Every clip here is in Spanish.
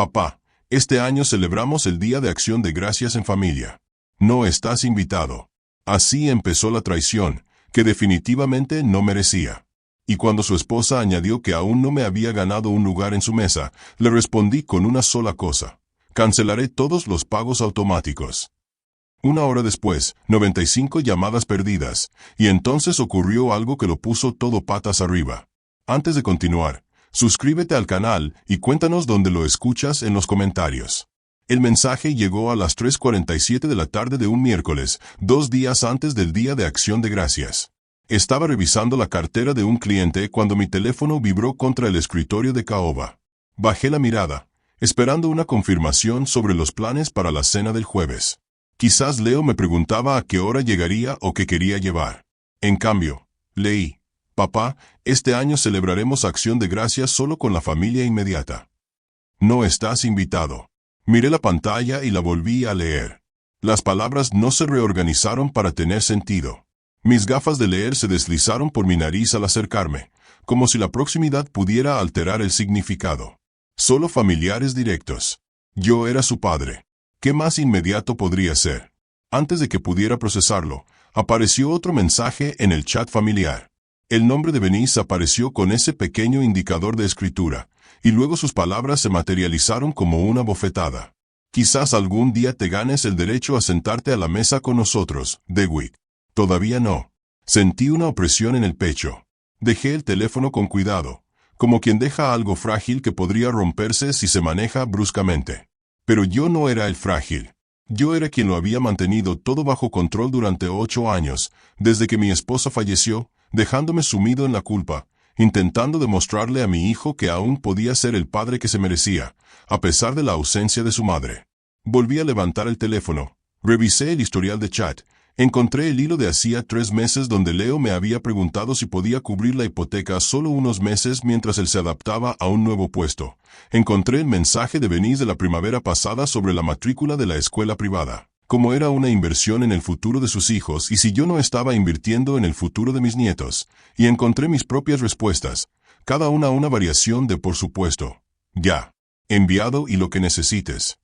Papá, este año celebramos el Día de Acción de Gracias en familia. No estás invitado. Así empezó la traición, que definitivamente no merecía. Y cuando su esposa añadió que aún no me había ganado un lugar en su mesa, le respondí con una sola cosa: cancelaré todos los pagos automáticos. Una hora después, 95 llamadas perdidas, y entonces ocurrió algo que lo puso todo patas arriba. Antes de continuar, suscríbete al canal y cuéntanos dónde lo escuchas en los comentarios. El mensaje llegó a las 3:47 de la tarde de un miércoles, 2 días antes del Día de Acción de Gracias. Estaba revisando la cartera de un cliente cuando mi teléfono vibró contra el escritorio de caoba. Bajé la mirada, esperando una confirmación sobre los planes para la cena del jueves. Quizás Leo me preguntaba a qué hora llegaría o qué quería llevar. En cambio, leí: papá, este año celebraremos Acción de Gracias solo con la familia inmediata. No estás invitado. Miré la pantalla y la volví a leer. Las palabras no se reorganizaron para tener sentido. Mis gafas de leer se deslizaron por mi nariz al acercarme, como si la proximidad pudiera alterar el significado. Solo familiares directos. Yo era su padre. ¿Qué más inmediato podría ser? Antes de que pudiera procesarlo, apareció otro mensaje en el chat familiar. El nombre de Benice apareció con ese pequeño indicador de escritura, y luego sus palabras se materializaron como una bofetada. Quizás algún día te ganes el derecho a sentarte a la mesa con nosotros, DeWitt. Todavía no. Sentí una opresión en el pecho. Dejé el teléfono con cuidado, como quien deja algo frágil que podría romperse si se maneja bruscamente. Pero yo no era el frágil. Yo era quien lo había mantenido todo bajo control durante 8 años, desde que mi esposa falleció, dejándome sumido en la culpa, intentando demostrarle a mi hijo que aún podía ser el padre que se merecía, a pesar de la ausencia de su madre. Volví a levantar el teléfono, revisé el historial de chat, encontré el hilo de hacía 3 meses donde Leo me había preguntado si podía cubrir la hipoteca solo unos meses mientras él se adaptaba a un nuevo puesto. Encontré el mensaje de Benice de la primavera pasada sobre la matrícula de la escuela privada, como era una inversión en el futuro de sus hijos y si yo no estaba invirtiendo en el futuro de mis nietos, y encontré mis propias respuestas, cada una variación de por supuesto. Ya. Enviado y lo que necesites.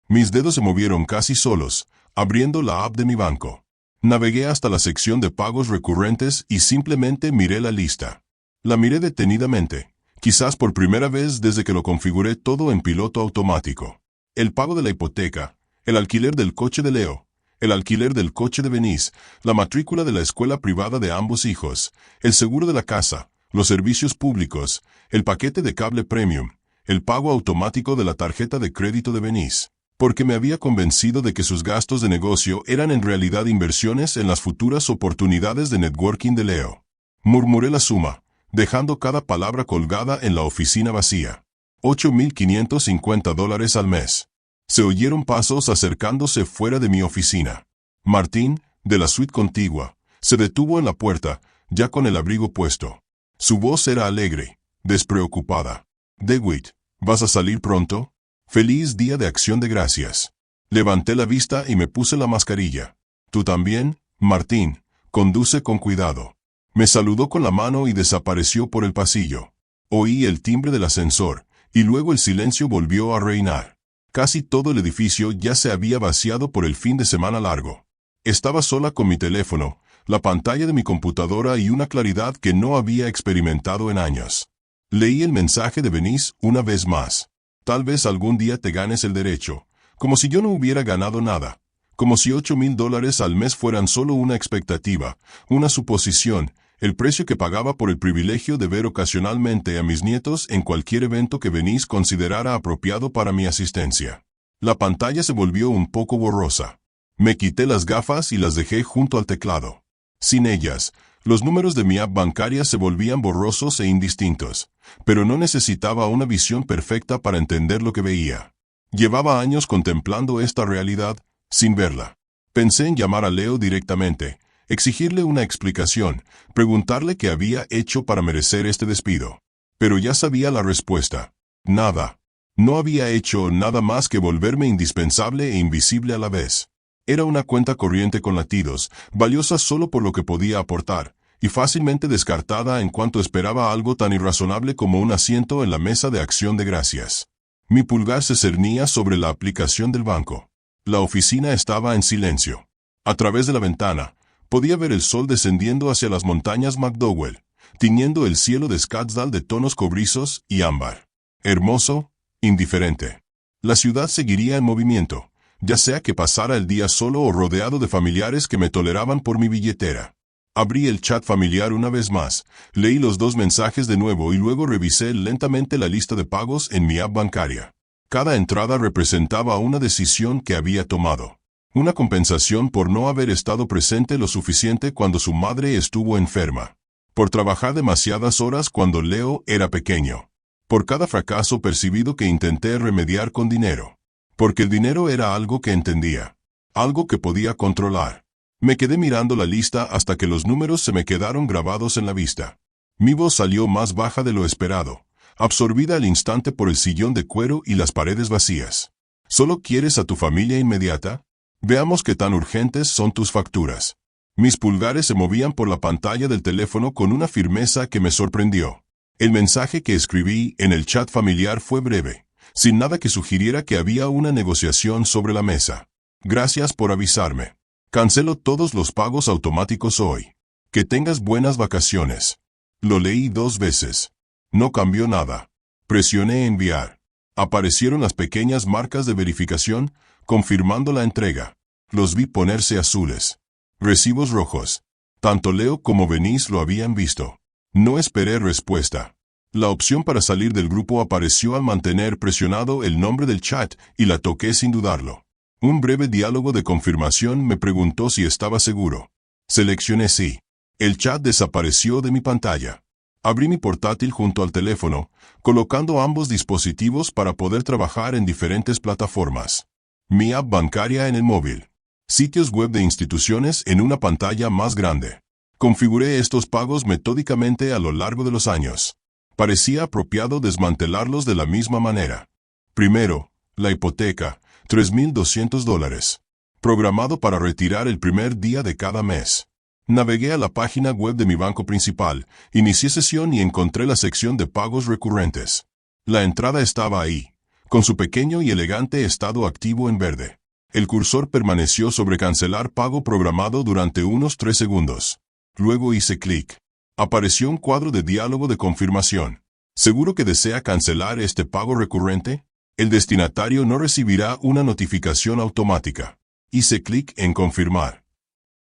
Mis dedos se movieron casi solos, abriendo la app de mi banco. Navegué hasta la sección de pagos recurrentes y simplemente miré la lista. La miré detenidamente, quizás por primera vez desde que lo configuré todo en piloto automático. El pago de la hipoteca, el alquiler del coche de Leo, el alquiler del coche de Benice, la matrícula de la escuela privada de ambos hijos, el seguro de la casa, los servicios públicos, el paquete de cable premium, el pago automático de la tarjeta de crédito de Benice, porque me había convencido de que sus gastos de negocio eran en realidad inversiones en las futuras oportunidades de networking de Leo. Murmuré la suma, dejando cada palabra colgada en la oficina vacía. $8,550 al mes. Se oyeron pasos acercándose fuera de mi oficina. Martín, de la suite contigua, se detuvo en la puerta, ya con el abrigo puesto. Su voz era alegre, despreocupada. DeWitt, ¿vas a salir pronto? Feliz Día de Acción de Gracias. Levanté la vista y me puse la mascarilla. ¿Tú también, Martín? Conduce con cuidado. Me saludó con la mano y desapareció por el pasillo. Oí el timbre del ascensor, y luego el silencio volvió a reinar. Casi todo el edificio ya se había vaciado por el fin de semana largo. Estaba sola con mi teléfono, la pantalla de mi computadora y una claridad que no había experimentado en años. Leí el mensaje de Benice una vez más. Tal vez algún día te ganes el derecho, como si yo no hubiera ganado nada, como si $8,000 al mes fueran solo una expectativa, una suposición, el precio que pagaba por el privilegio de ver ocasionalmente a mis nietos en cualquier evento que Benice considerara apropiado para mi asistencia. La pantalla se volvió un poco borrosa. Me quité las gafas y las dejé junto al teclado. Sin ellas, los números de mi app bancaria se volvían borrosos e indistintos, pero no necesitaba una visión perfecta para entender lo que veía. Llevaba años contemplando esta realidad, sin verla. Pensé en llamar a Leo directamente, exigirle una explicación, preguntarle qué había hecho para merecer este despido. Pero ya sabía la respuesta. Nada. No había hecho nada más que volverme indispensable e invisible a la vez. Era una cuenta corriente con latidos, valiosa solo por lo que podía aportar, y fácilmente descartada en cuanto esperaba algo tan irrazonable como un asiento en la mesa de Acción de Gracias. Mi pulgar se cernía sobre la aplicación del banco. La oficina estaba en silencio. A través de la ventana, podía ver el sol descendiendo hacia las montañas McDowell, tiñendo el cielo de Scottsdale de tonos cobrizos y ámbar. Hermoso, indiferente. La ciudad seguiría en movimiento, ya sea que pasara el día solo o rodeado de familiares que me toleraban por mi billetera. Abrí el chat familiar una vez más, leí los 2 mensajes de nuevo y luego revisé lentamente la lista de pagos en mi app bancaria. Cada entrada representaba una decisión que había tomado. Una compensación por no haber estado presente lo suficiente cuando su madre estuvo enferma. Por trabajar demasiadas horas cuando Leo era pequeño. Por cada fracaso percibido que intenté remediar con dinero. Porque el dinero era algo que entendía. Algo que podía controlar. Me quedé mirando la lista hasta que los números se me quedaron grabados en la vista. Mi voz salió más baja de lo esperado, absorbida al instante por el sillón de cuero y las paredes vacías. ¿Solo quieres a tu familia inmediata? Veamos qué tan urgentes son tus facturas. Mis pulgares se movían por la pantalla del teléfono con una firmeza que me sorprendió. El mensaje que escribí en el chat familiar fue breve, sin nada que sugiriera que había una negociación sobre la mesa. Gracias por avisarme. Cancelo todos los pagos automáticos hoy. Que tengas buenas vacaciones. Lo leí 2 veces. No cambió nada. Presioné enviar. Aparecieron las pequeñas marcas de verificación, confirmando la entrega. Los vi ponerse azules. Recibos rojos. Tanto Leo como Venice lo habían visto. No esperé respuesta. La opción para salir del grupo apareció al mantener presionado el nombre del chat y la toqué sin dudarlo. Un breve diálogo de confirmación me preguntó si estaba seguro. Seleccioné sí. El chat desapareció de mi pantalla. Abrí mi portátil junto al teléfono, colocando ambos dispositivos para poder trabajar en diferentes plataformas. Mi app bancaria en el móvil. Sitios web de instituciones en una pantalla más grande. Configuré estos pagos metódicamente a lo largo de los años. Parecía apropiado desmantelarlos de la misma manera. Primero, la hipoteca. $3,200. Programado para retirar el primer día de cada mes. Navegué a la página web de mi banco principal, inicié sesión y encontré la sección de pagos recurrentes. La entrada estaba ahí, con su pequeño y elegante estado activo en verde. El cursor permaneció sobre cancelar pago programado durante unos 3 segundos. Luego hice clic. Apareció un cuadro de diálogo de confirmación. ¿Seguro que desea cancelar este pago recurrente? El destinatario no recibirá una notificación automática. Hice clic en confirmar.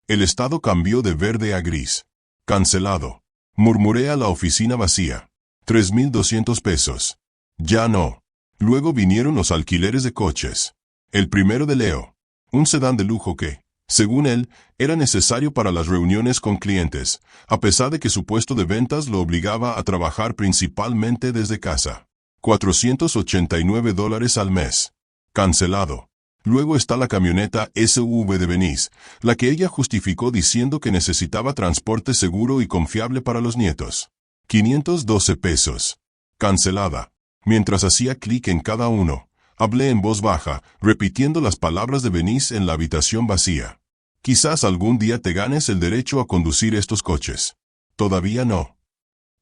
El estado cambió de verde a gris. Cancelado. Murmuré a la oficina vacía. $3,200. Ya no. Luego vinieron los alquileres de coches. El primero de Leo. Un sedán de lujo que, según él, era necesario para las reuniones con clientes, a pesar de que su puesto de ventas lo obligaba a trabajar principalmente desde casa. $489 al mes. Cancelado. Luego está la camioneta SUV de Venice, la que ella justificó diciendo que necesitaba transporte seguro y confiable para los nietos. $512. Cancelada. Mientras hacía clic en cada uno, hablé en voz baja, repitiendo las palabras de Venice en la habitación vacía. Quizás algún día te ganes el derecho a conducir estos coches. Todavía no.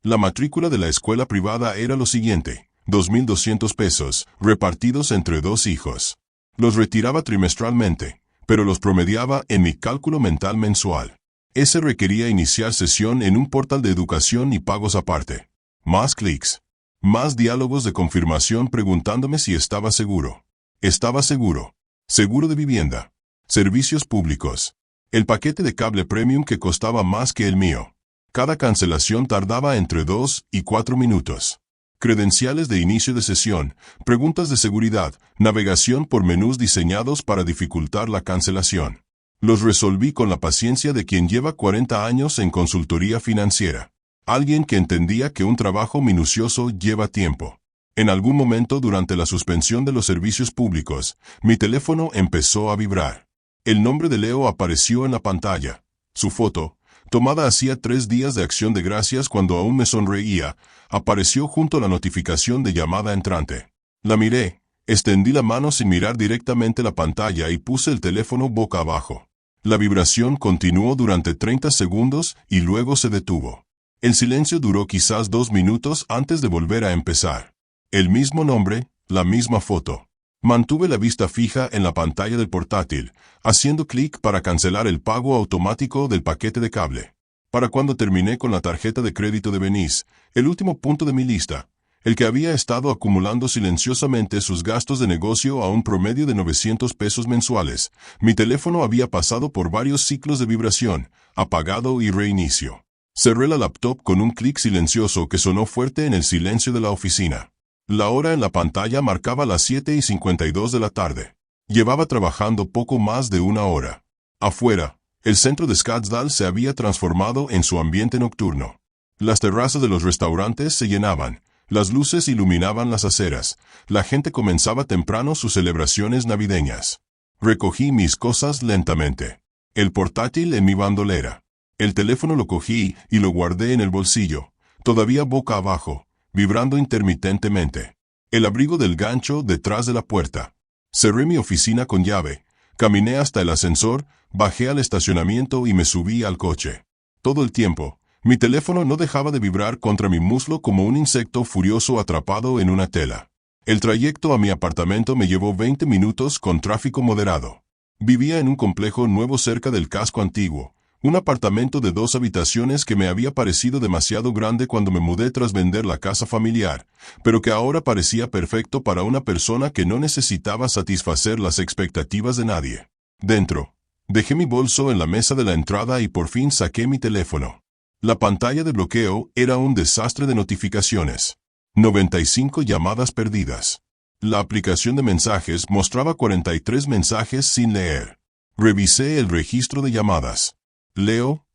La matrícula de la escuela privada era lo siguiente. $2,200, repartidos entre 2 hijos. Los retiraba trimestralmente, pero los promediaba en mi cálculo mental mensual. Ese requería iniciar sesión en un portal de educación y pagos aparte. Más clics. Más diálogos de confirmación preguntándome si estaba seguro. Estaba seguro. Seguro de vivienda. Servicios públicos. El paquete de cable premium que costaba más que el mío. Cada cancelación tardaba entre 2 y 4 minutos. Credenciales de inicio de sesión, preguntas de seguridad, navegación por menús diseñados para dificultar la cancelación. Los resolví con la paciencia de quien lleva 40 años en consultoría financiera. Alguien que entendía que un trabajo minucioso lleva tiempo. En algún momento durante la suspensión de los servicios públicos, mi teléfono empezó a vibrar. El nombre de Leo apareció en la pantalla. Su foto, tomada hacía 3 días de Acción de Gracias cuando aún me sonreía, apareció junto a la notificación de llamada entrante. La miré, extendí la mano sin mirar directamente la pantalla y puse el teléfono boca abajo. La vibración continuó durante 30 segundos y luego se detuvo. El silencio duró quizás 2 minutos antes de volver a empezar. El mismo nombre, La misma foto. Mantuve la vista fija en la pantalla del portátil, haciendo clic para cancelar el pago automático del paquete de cable. Para cuando terminé con la tarjeta de crédito de Venice, el último punto de mi lista, el que había estado acumulando silenciosamente sus gastos de negocio a un promedio de 900 pesos mensuales, mi teléfono había pasado por varios ciclos de vibración, apagado y reinicio. Cerré la laptop con un clic silencioso que sonó fuerte en el silencio de la oficina. La hora en la pantalla marcaba las 7:52 de la tarde. Llevaba trabajando poco más de una hora. Afuera, el centro de Scottsdale se había transformado en su ambiente nocturno. Las terrazas de los restaurantes se llenaban, las luces iluminaban las aceras, la gente comenzaba temprano sus celebraciones navideñas. Recogí mis cosas lentamente. El portátil en mi bandolera. El teléfono lo cogí y lo guardé en el bolsillo, todavía boca abajo, vibrando intermitentemente. El abrigo del gancho detrás de la puerta. Cerré mi oficina con llave, caminé hasta el ascensor, bajé al estacionamiento y me subí al coche. Todo el tiempo, mi teléfono no dejaba de vibrar contra mi muslo como un insecto furioso atrapado en una tela. El trayecto a mi apartamento me llevó 20 minutos con tráfico moderado. Vivía en un complejo nuevo cerca del casco antiguo, un apartamento de 2 habitaciones que me había parecido demasiado grande cuando me mudé tras vender la casa familiar, pero que ahora parecía perfecto para una persona que no necesitaba satisfacer las expectativas de nadie. Dentro, dejé mi bolso en la mesa de la entrada y por fin saqué mi teléfono. La pantalla de bloqueo era un desastre de notificaciones. 95 llamadas perdidas. La aplicación de mensajes mostraba 43 mensajes sin leer. Revisé el registro de llamadas. Leo,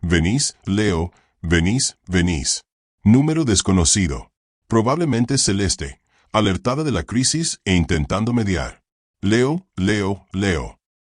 venís, venís. Número desconocido. Probablemente Celeste, alertada de la crisis e intentando mediar. Leo.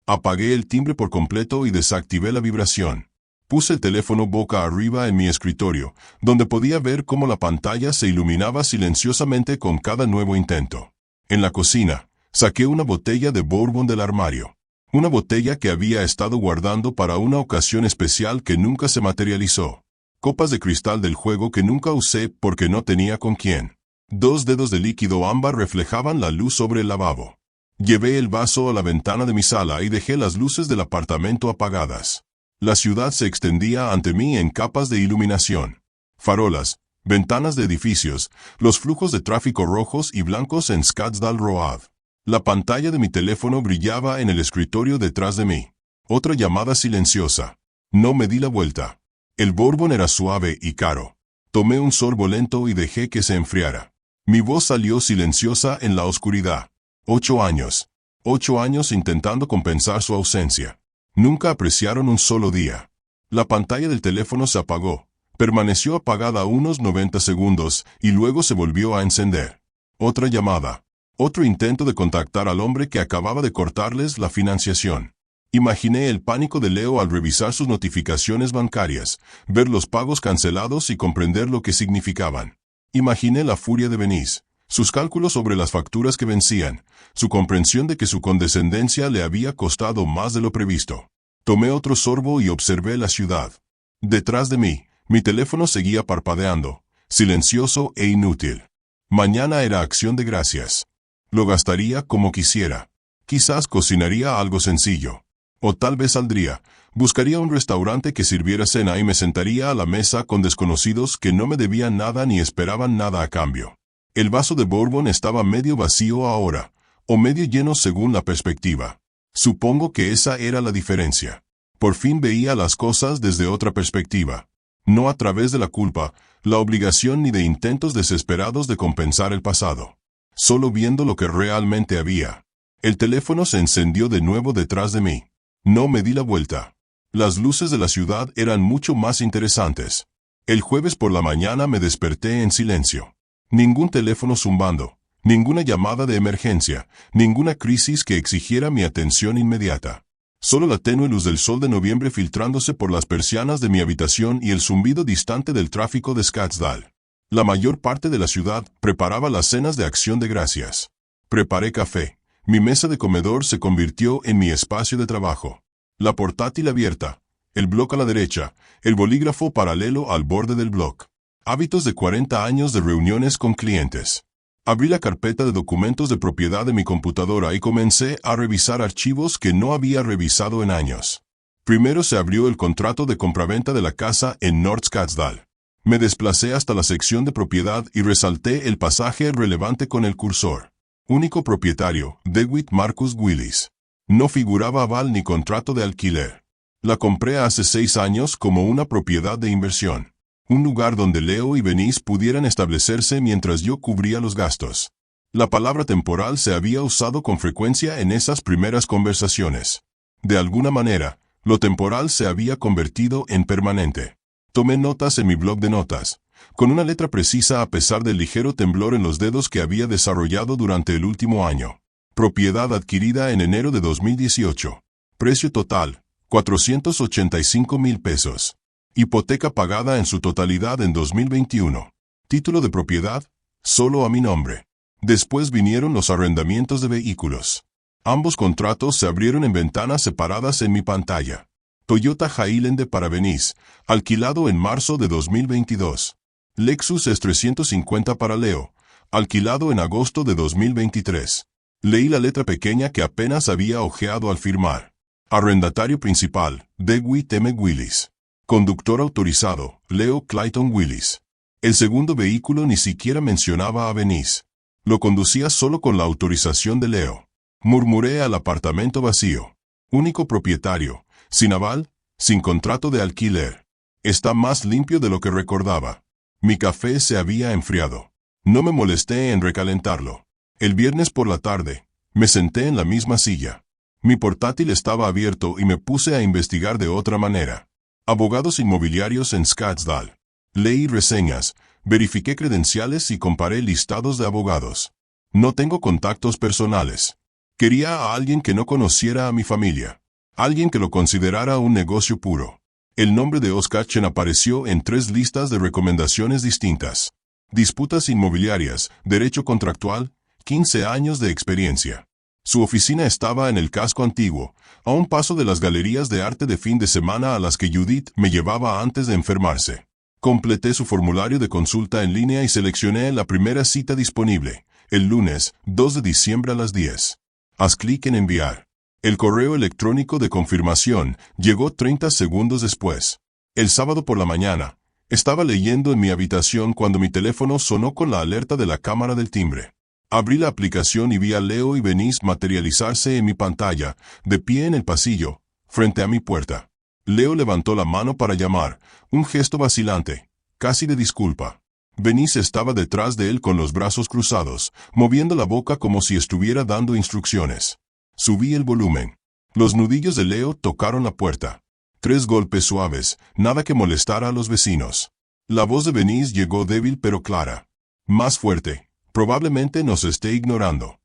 Apagué el timbre por completo y desactivé la vibración. Puse el teléfono boca arriba en mi escritorio, donde podía ver cómo la pantalla se iluminaba silenciosamente con cada nuevo intento. En la cocina, saqué una botella de bourbon del armario. Una botella que había estado guardando para una ocasión especial que nunca se materializó. Copas de cristal del juego que nunca usé porque no tenía con quién. 2 dedos de líquido ámbar reflejaban la luz sobre el lavabo. Llevé el vaso a la ventana de mi sala y dejé las luces del apartamento apagadas. La ciudad se extendía ante mí en capas de iluminación. Farolas, ventanas de edificios, los flujos de tráfico rojos y blancos en Scottsdale Road. La pantalla de mi teléfono brillaba en el escritorio detrás de mí. Otra llamada silenciosa. No me di la vuelta. El bourbon era suave y caro. Tomé un sorbo lento y dejé que se enfriara. Mi voz salió silenciosa en la oscuridad. 8 años. 8 años intentando compensar su ausencia. Nunca apreciaron un solo día. La pantalla del teléfono se apagó. Permaneció apagada unos 90 segundos y luego se volvió a encender. Otra llamada. Otro intento de contactar al hombre que acababa de cortarles la financiación. Imaginé el pánico de Leo al revisar sus notificaciones bancarias, ver los pagos cancelados y comprender lo que significaban. Imaginé la furia de Venice, sus cálculos sobre las facturas que vencían, su comprensión de que su condescendencia le había costado más de lo previsto. Tomé otro sorbo y observé la ciudad. Detrás de mí, mi teléfono seguía parpadeando, silencioso e inútil. Mañana era Acción de Gracias. Lo gastaría como quisiera. Quizás cocinaría algo sencillo. O tal vez saldría, buscaría un restaurante que sirviera cena y me sentaría a la mesa con desconocidos que no me debían nada ni esperaban nada a cambio. El vaso de bourbon estaba medio vacío ahora, o medio lleno según la perspectiva. Supongo que esa era la diferencia. Por fin veía las cosas desde otra perspectiva. No a través de la culpa, la obligación ni de intentos desesperados de compensar el pasado. Solo viendo lo que realmente había. El teléfono se encendió de nuevo detrás de mí. No me di la vuelta. Las luces de la ciudad eran mucho más interesantes. El jueves por la mañana me desperté en silencio. Ningún teléfono zumbando, ninguna llamada de emergencia, ninguna crisis que exigiera mi atención inmediata. Solo la tenue luz del sol de noviembre filtrándose por las persianas de mi habitación y el zumbido distante del tráfico de Scottsdale. La mayor parte de la ciudad preparaba las cenas de Acción de Gracias. Preparé café. Mi mesa de comedor se convirtió en mi espacio de trabajo. La portátil abierta, el bloc a la derecha, el bolígrafo paralelo al borde del bloc. Hábitos de 40 años de reuniones con clientes. Abrí la carpeta de documentos de propiedad de mi computadora y comencé a revisar archivos que no había revisado en años. Primero se abrió el contrato de compraventa de la casa en North Scottsdale. Me desplacé hasta la sección de propiedad y resalté el pasaje relevante con el cursor. Único propietario, DeWitt Marcus Willis. No figuraba aval ni contrato de alquiler. La compré hace 6 años como una propiedad de inversión. Un lugar donde Leo y Venice pudieran establecerse mientras yo cubría los gastos. La palabra temporal se había usado con frecuencia en esas primeras conversaciones. De alguna manera, lo temporal se había convertido en permanente. Tomé notas en mi blog de notas, con una letra precisa a pesar del ligero temblor en los dedos que había desarrollado durante el último año. Propiedad adquirida en enero de 2018. Precio total, $485,000 pesos. Hipoteca pagada en su totalidad en 2021. Título de propiedad, solo a mi nombre. Después vinieron los arrendamientos de vehículos. Ambos contratos se abrieron en ventanas separadas en mi pantalla. Toyota Highlander para Venice, alquilado en marzo de 2022. Lexus S350 para Leo, alquilado en agosto de 2023. Leí la letra pequeña que apenas había hojeado al firmar. Arrendatario principal, DeWitt M. Willis. Conductor autorizado, Leo Clayton Willis. El segundo vehículo ni siquiera mencionaba a Venice. Lo conducía solo con la autorización de Leo. Murmuré al apartamento vacío. Único propietario, sin aval, sin contrato de alquiler. Está más limpio de lo que recordaba. Mi café se había enfriado. No me molesté en recalentarlo. El viernes por la tarde, me senté en la misma silla. Mi portátil estaba abierto y me puse a investigar de otra manera. Abogados inmobiliarios en Scottsdale. Leí reseñas, verifiqué credenciales y comparé listados de abogados. No tengo contactos personales. Quería a alguien que no conociera a mi familia. Alguien que lo considerara un negocio puro. El nombre de Oscar Chen apareció en 3 listas de recomendaciones distintas. Disputas inmobiliarias, derecho contractual, 15 años de experiencia. Su oficina estaba en el casco antiguo, a un paso de las galerías de arte de fin de semana a las que Judith me llevaba antes de enfermarse. Completé su formulario de consulta en línea y seleccioné la primera cita disponible, el lunes, 2 de diciembre a las 10. Haz clic en enviar. El correo electrónico de confirmación llegó 30 segundos después. El sábado por la mañana, estaba leyendo en mi habitación cuando mi teléfono sonó con la alerta de la cámara del timbre. Abrí la aplicación y vi a Leo y Venice materializarse en mi pantalla, de pie en el pasillo, frente a mi puerta. Leo levantó la mano para llamar, un gesto vacilante, casi de disculpa. Venice estaba detrás de él con los brazos cruzados, moviendo la boca como si estuviera dando instrucciones. Subí el volumen. Los nudillos de Leo tocaron la puerta. 3 golpes suaves, nada que molestara a los vecinos. La voz de Venice llegó débil pero clara. Más fuerte. Probablemente nos esté ignorando.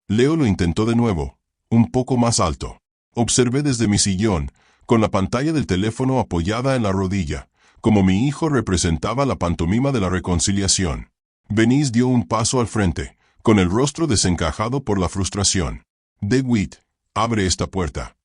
Leo lo intentó de nuevo, un poco más alto. Observé desde mi sillón, con la pantalla del teléfono apoyada en la rodilla, como mi hijo representaba la pantomima de la reconciliación. Venice dio un paso al frente, con el rostro desencajado por la frustración. DeWitt, abre esta puerta.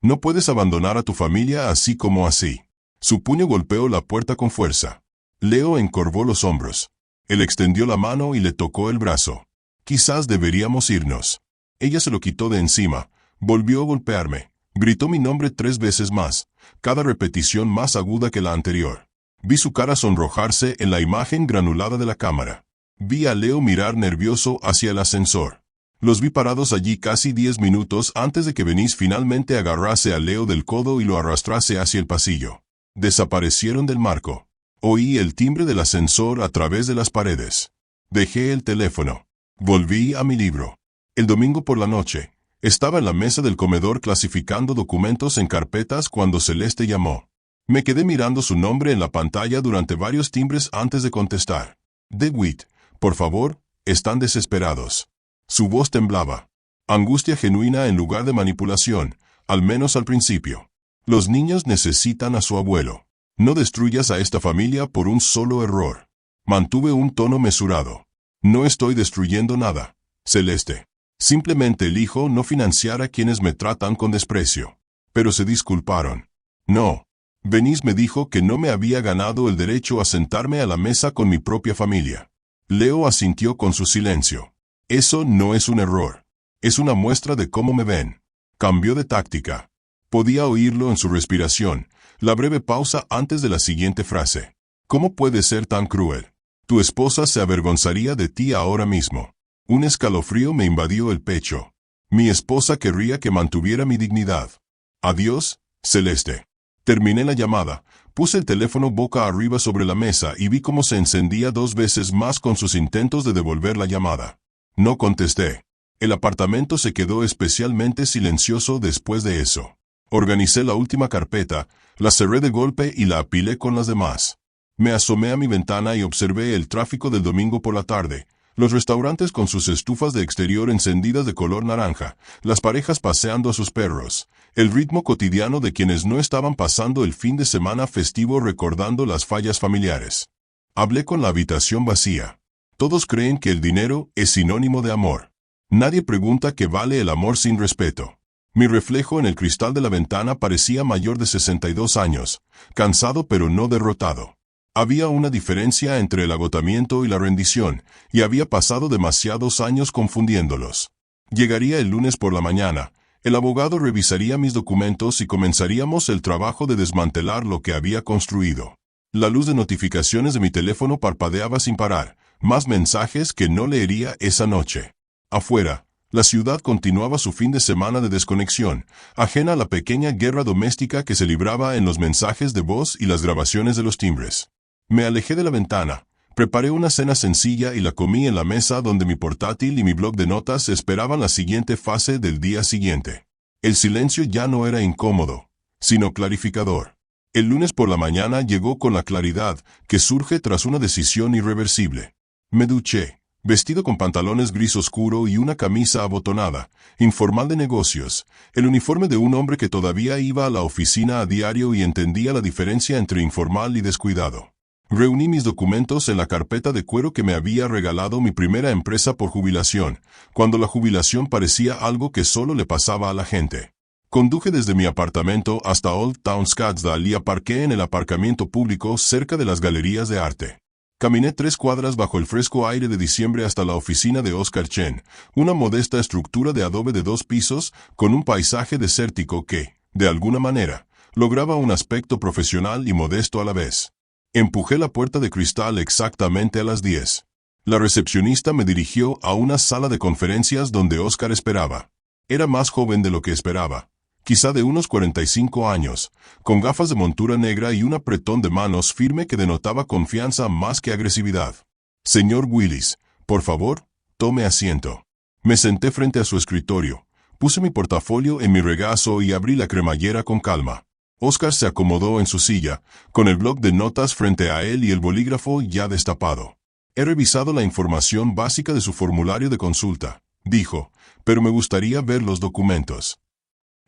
No puedes abandonar a tu familia así como así. Su puño golpeó la puerta con fuerza. Leo encorvó los hombros. Él extendió la mano y le tocó el brazo. Quizás deberíamos irnos. Ella se lo quitó de encima, volvió a golpearme, gritó mi nombre 3 veces más, cada repetición más aguda que la anterior. Vi su cara sonrojarse en la imagen granulada de la cámara. Vi a Leo mirar nervioso hacia el ascensor. Los vi parados allí casi 10 minutos antes de que Venice finalmente agarrase a Leo del codo y lo arrastrase hacia el pasillo. Desaparecieron del marco. Oí el timbre del ascensor a través de las paredes. Dejé el teléfono. Volví a mi libro. El domingo por la noche, estaba en la mesa del comedor clasificando documentos en carpetas cuando Celeste llamó. Me quedé mirando su nombre en la pantalla durante varios timbres antes de contestar. DeWitt, por favor, están desesperados. Su voz temblaba. Angustia genuina en lugar de manipulación, al menos al principio. Los niños necesitan a su abuelo. No destruyas a esta familia por un solo error. Mantuve un tono mesurado. No estoy destruyendo nada, Celeste. Simplemente elijo no financiar a quienes me tratan con desprecio. Pero se disculparon. No. Venice me dijo que no me había ganado el derecho a sentarme a la mesa con mi propia familia. Leo asintió con su silencio. Eso no es un error. Es una muestra de cómo me ven. Cambió de táctica. Podía oírlo en su respiración, la breve pausa antes de la siguiente frase. ¿Cómo puedes ser tan cruel? Tu esposa se avergonzaría de ti ahora mismo. Un escalofrío me invadió el pecho. Mi esposa querría que mantuviera mi dignidad. Adiós, Celeste. Terminé la llamada, puse el teléfono boca arriba sobre la mesa y vi cómo se encendía 2 veces más con sus intentos de devolver la llamada. No contesté. El apartamento se quedó especialmente silencioso después de eso. Organicé la última carpeta, la cerré de golpe y la apilé con las demás. Me asomé a mi ventana y observé el tráfico del domingo por la tarde, los restaurantes con sus estufas de exterior encendidas de color naranja, las parejas paseando a sus perros, el ritmo cotidiano de quienes no estaban pasando el fin de semana festivo recordando las fallas familiares. Hablé con la habitación vacía. Todos creen que el dinero es sinónimo de amor. Nadie pregunta qué vale el amor sin respeto. Mi reflejo en el cristal de la ventana parecía mayor de 62 años, cansado pero no derrotado. Había una diferencia entre el agotamiento y la rendición, y había pasado demasiados años confundiéndolos. Llegaría el lunes por la mañana, el abogado revisaría mis documentos y comenzaríamos el trabajo de desmantelar lo que había construido. La luz de notificaciones de mi teléfono parpadeaba sin parar, más mensajes que no leería esa noche. Afuera, la ciudad continuaba su fin de semana de desconexión, ajena a la pequeña guerra doméstica que se libraba en los mensajes de voz y las grabaciones de los timbres. Me alejé de la ventana, preparé una cena sencilla y la comí en la mesa donde mi portátil y mi bloc de notas esperaban la siguiente fase del día siguiente. El silencio ya no era incómodo, sino clarificador. El lunes por la mañana llegó con la claridad que surge tras una decisión irreversible. Me duché, vestido con pantalones gris oscuro y una camisa abotonada, informal de negocios, el uniforme de un hombre que todavía iba a la oficina a diario y entendía la diferencia entre informal y descuidado. Reuní mis documentos en la carpeta de cuero que me había regalado mi primera empresa por jubilación, cuando la jubilación parecía algo que solo le pasaba a la gente. Conduje desde mi apartamento hasta Old Town Scottsdale y aparqué en el aparcamiento público cerca de las galerías de arte. Caminé 3 cuadras bajo el fresco aire de diciembre hasta la oficina de Oscar Chen, una modesta estructura de adobe de 2 pisos con un paisaje desértico que, de alguna manera, lograba un aspecto profesional y modesto a la vez. Empujé la puerta de cristal exactamente a las 10. La recepcionista me dirigió a una sala de conferencias donde Oscar esperaba. Era más joven de lo que esperaba, quizá de unos 45 años, con gafas de montura negra y un apretón de manos firme que denotaba confianza más que agresividad. Señor Willis, por favor, tome asiento. Me senté frente a su escritorio, puse mi portafolio en mi regazo y abrí la cremallera con calma. Oscar se acomodó en su silla, con el bloc de notas frente a él y el bolígrafo ya destapado. He revisado la información básica de su formulario de consulta, dijo, pero me gustaría ver los documentos.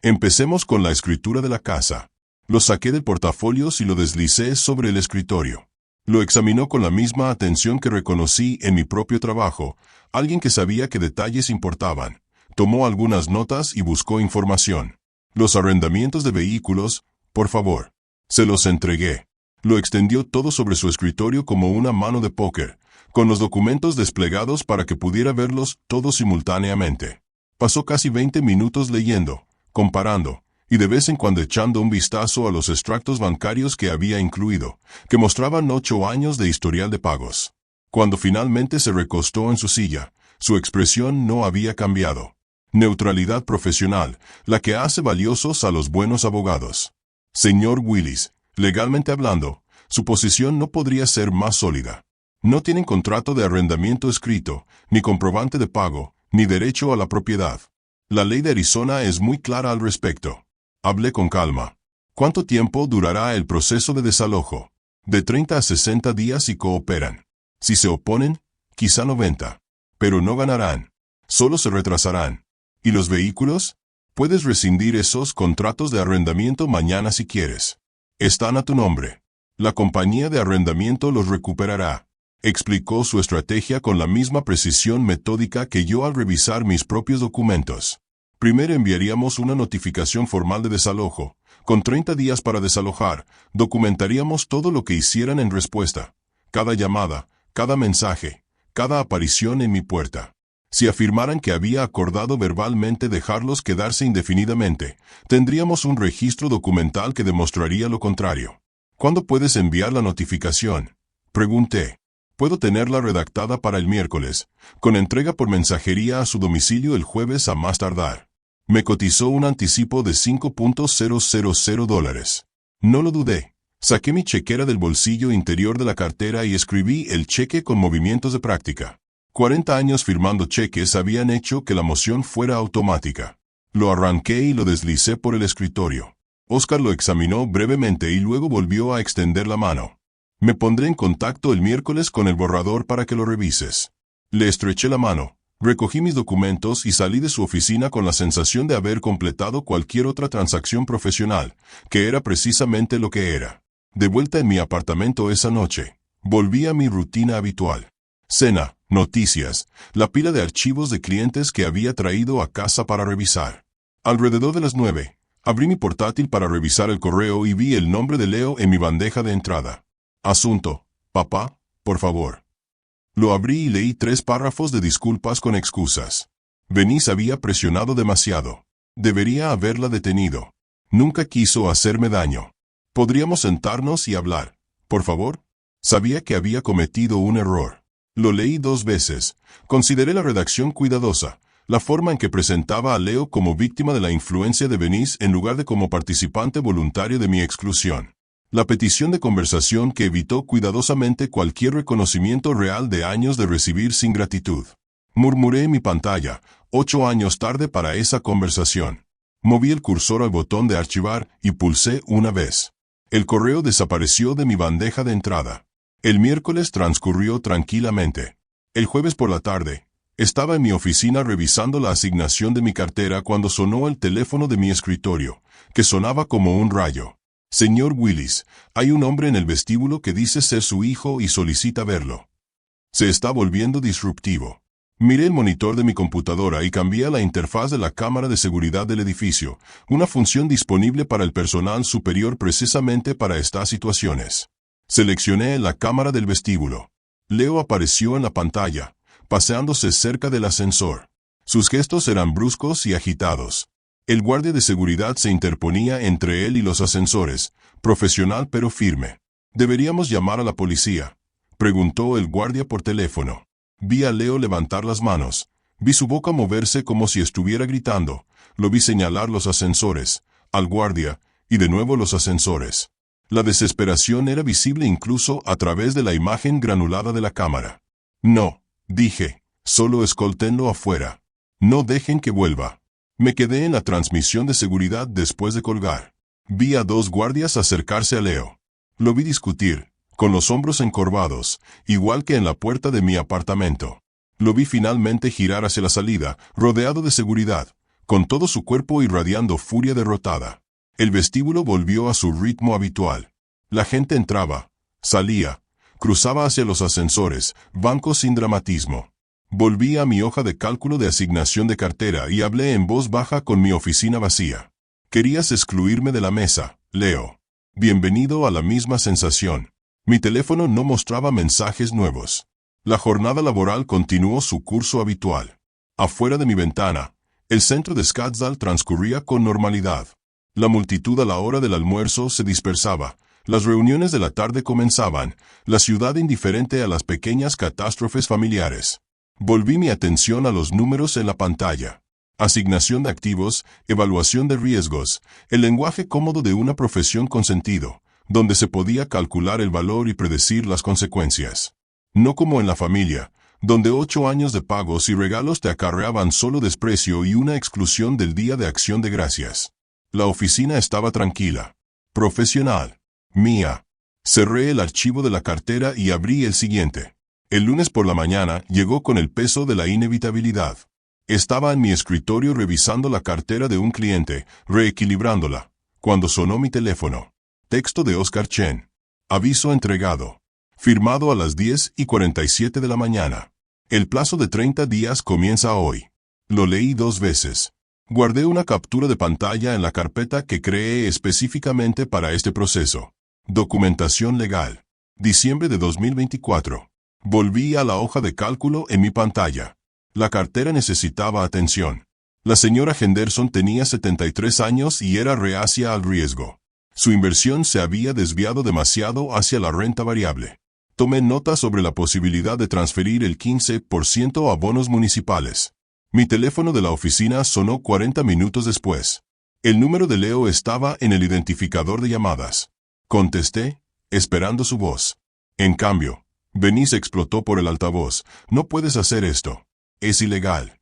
Empecemos con la escritura de la casa. Lo saqué del portafolio y lo deslicé sobre el escritorio. Lo examinó con la misma atención que reconocí en mi propio trabajo, alguien que sabía qué detalles importaban. Tomó algunas notas y buscó información. Los arrendamientos de vehículos, por favor. Se los entregué. Lo extendió todo sobre su escritorio como una mano de póker, con los documentos desplegados para que pudiera verlos todos simultáneamente. Pasó casi 20 minutos leyendo, comparando, y de vez en cuando echando un vistazo a los extractos bancarios que había incluido, que mostraban 8 años de historial de pagos. Cuando finalmente se recostó en su silla, su expresión no había cambiado. Neutralidad profesional, la que hace valiosos a los buenos abogados. Señor Willis, legalmente hablando, su posición no podría ser más sólida. No tienen contrato de arrendamiento escrito, ni comprobante de pago, ni derecho a la propiedad. La ley de Arizona es muy clara al respecto. Hablé con calma. ¿Cuánto tiempo durará el proceso de desalojo? De 30 a 60 días si cooperan. Si se oponen, quizá 90. Pero no ganarán. Solo se retrasarán. ¿Y los vehículos? Puedes rescindir esos contratos de arrendamiento mañana si quieres. Están a tu nombre. La compañía de arrendamiento los recuperará. Explicó su estrategia con la misma precisión metódica que yo al revisar mis propios documentos. Primero enviaríamos una notificación formal de desalojo. Con 30 días para desalojar, documentaríamos todo lo que hicieran en respuesta. Cada llamada, cada mensaje, cada aparición en mi puerta. Si afirmaran que había acordado verbalmente dejarlos quedarse indefinidamente, tendríamos un registro documental que demostraría lo contrario. ¿Cuándo puedes enviar la notificación?, pregunté. Puedo tenerla redactada para el miércoles, con entrega por mensajería a su domicilio el jueves a más tardar. Me cotizó un anticipo de $5.000. No lo dudé. Saqué mi chequera del bolsillo interior de la cartera y escribí el cheque con movimientos de práctica. 40 años firmando cheques habían hecho que la moción fuera automática. Lo arranqué y lo deslicé por el escritorio. Oscar lo examinó brevemente y luego volvió a extender la mano. Me pondré en contacto el miércoles con el borrador para que lo revises. Le estreché la mano, recogí mis documentos y salí de su oficina con la sensación de haber completado cualquier otra transacción profesional, que era precisamente lo que era. De vuelta en mi apartamento esa noche, volví a mi rutina habitual. Cena, noticias, la pila de archivos de clientes que había traído a casa para revisar. Alrededor de las 9, abrí mi portátil para revisar el correo y vi el nombre de Leo en mi bandeja de entrada. Asunto: papá, por favor. Lo abrí y leí 3 párrafos de disculpas con excusas. Venice había presionado demasiado. Debería haberla detenido. Nunca quiso hacerme daño. ¿Podríamos sentarnos y hablar, por favor? Sabía que había cometido un error. Lo leí 2 veces. Consideré la redacción cuidadosa, la forma en que presentaba a Leo como víctima de la influencia de Venice en lugar de como participante voluntario de mi exclusión. La petición de conversación que evitó cuidadosamente cualquier reconocimiento real de años de recibir sin gratitud. Murmuré en mi pantalla, 8 años tarde para esa conversación. Moví el cursor al botón de archivar y pulsé una vez. El correo desapareció de mi bandeja de entrada. El miércoles transcurrió tranquilamente. El jueves por la tarde, estaba en mi oficina revisando la asignación de mi cartera cuando sonó el teléfono de mi escritorio, que sonaba como un rayo. Señor Willis, hay un hombre en el vestíbulo que dice ser su hijo y solicita verlo. Se está volviendo disruptivo. Miré el monitor de mi computadora y cambié a la interfaz de la cámara de seguridad del edificio, una función disponible para el personal superior precisamente para estas situaciones. Seleccioné la cámara del vestíbulo. Leo apareció en la pantalla, paseándose cerca del ascensor. Sus gestos eran bruscos y agitados. El guardia de seguridad se interponía entre él y los ascensores, profesional pero firme. ¿Deberíamos llamar a la policía?, preguntó el guardia por teléfono. Vi a Leo levantar las manos. Vi su boca moverse como si estuviera gritando. Lo vi señalar los ascensores, al guardia, y de nuevo los ascensores. La desesperación era visible incluso a través de la imagen granulada de la cámara. No, dije, solo escolténlo afuera. No dejen que vuelva. Me quedé en la transmisión de seguridad después de colgar. Vi a 2 guardias acercarse a Leo. Lo vi discutir, con los hombros encorvados, igual que en la puerta de mi apartamento. Lo vi finalmente girar hacia la salida, rodeado de seguridad, con todo su cuerpo irradiando furia derrotada. El vestíbulo volvió a su ritmo habitual. La gente entraba, salía, cruzaba hacia los ascensores, bancos sin dramatismo. Volví a mi hoja de cálculo de asignación de cartera y hablé en voz baja con mi oficina vacía. Querías excluirme de la mesa, Leo. Bienvenido a la misma sensación. Mi teléfono no mostraba mensajes nuevos. La jornada laboral continuó su curso habitual. Afuera de mi ventana, el centro de Scottsdale transcurría con normalidad. La multitud a la hora del almuerzo se dispersaba. Las reuniones de la tarde comenzaban, la ciudad indiferente a las pequeñas catástrofes familiares. Volví mi atención a los números en la pantalla. Asignación de activos, evaluación de riesgos, el lenguaje cómodo de una profesión con sentido, donde se podía calcular el valor y predecir las consecuencias. No como en la familia, donde 8 años de pagos y regalos te acarreaban solo desprecio y una exclusión del Día de Acción de Gracias. La oficina estaba tranquila, profesional, mía. Cerré el archivo de la cartera y abrí el siguiente. El lunes por la mañana llegó con el peso de la inevitabilidad. Estaba en mi escritorio revisando la cartera de un cliente, reequilibrándola, cuando sonó mi teléfono. Texto de Oscar Chen. Aviso entregado. Firmado a las 10:47 de la mañana. El plazo de 30 días comienza hoy. Lo leí 2 veces. Guardé una captura de pantalla en la carpeta que creé específicamente para este proceso. Documentación legal. Diciembre de 2024. Volví a la hoja de cálculo en mi pantalla. La cartera necesitaba atención. La señora Henderson tenía 73 años y era reacia al riesgo. Su inversión se había desviado demasiado hacia la renta variable. Tomé nota sobre la posibilidad de transferir el 15% a bonos municipales. Mi teléfono de la oficina sonó 40 minutos después. El número de Leo estaba en el identificador de llamadas. Contesté, esperando su voz. En cambio, Venice explotó por el altavoz. No puedes hacer esto. Es ilegal.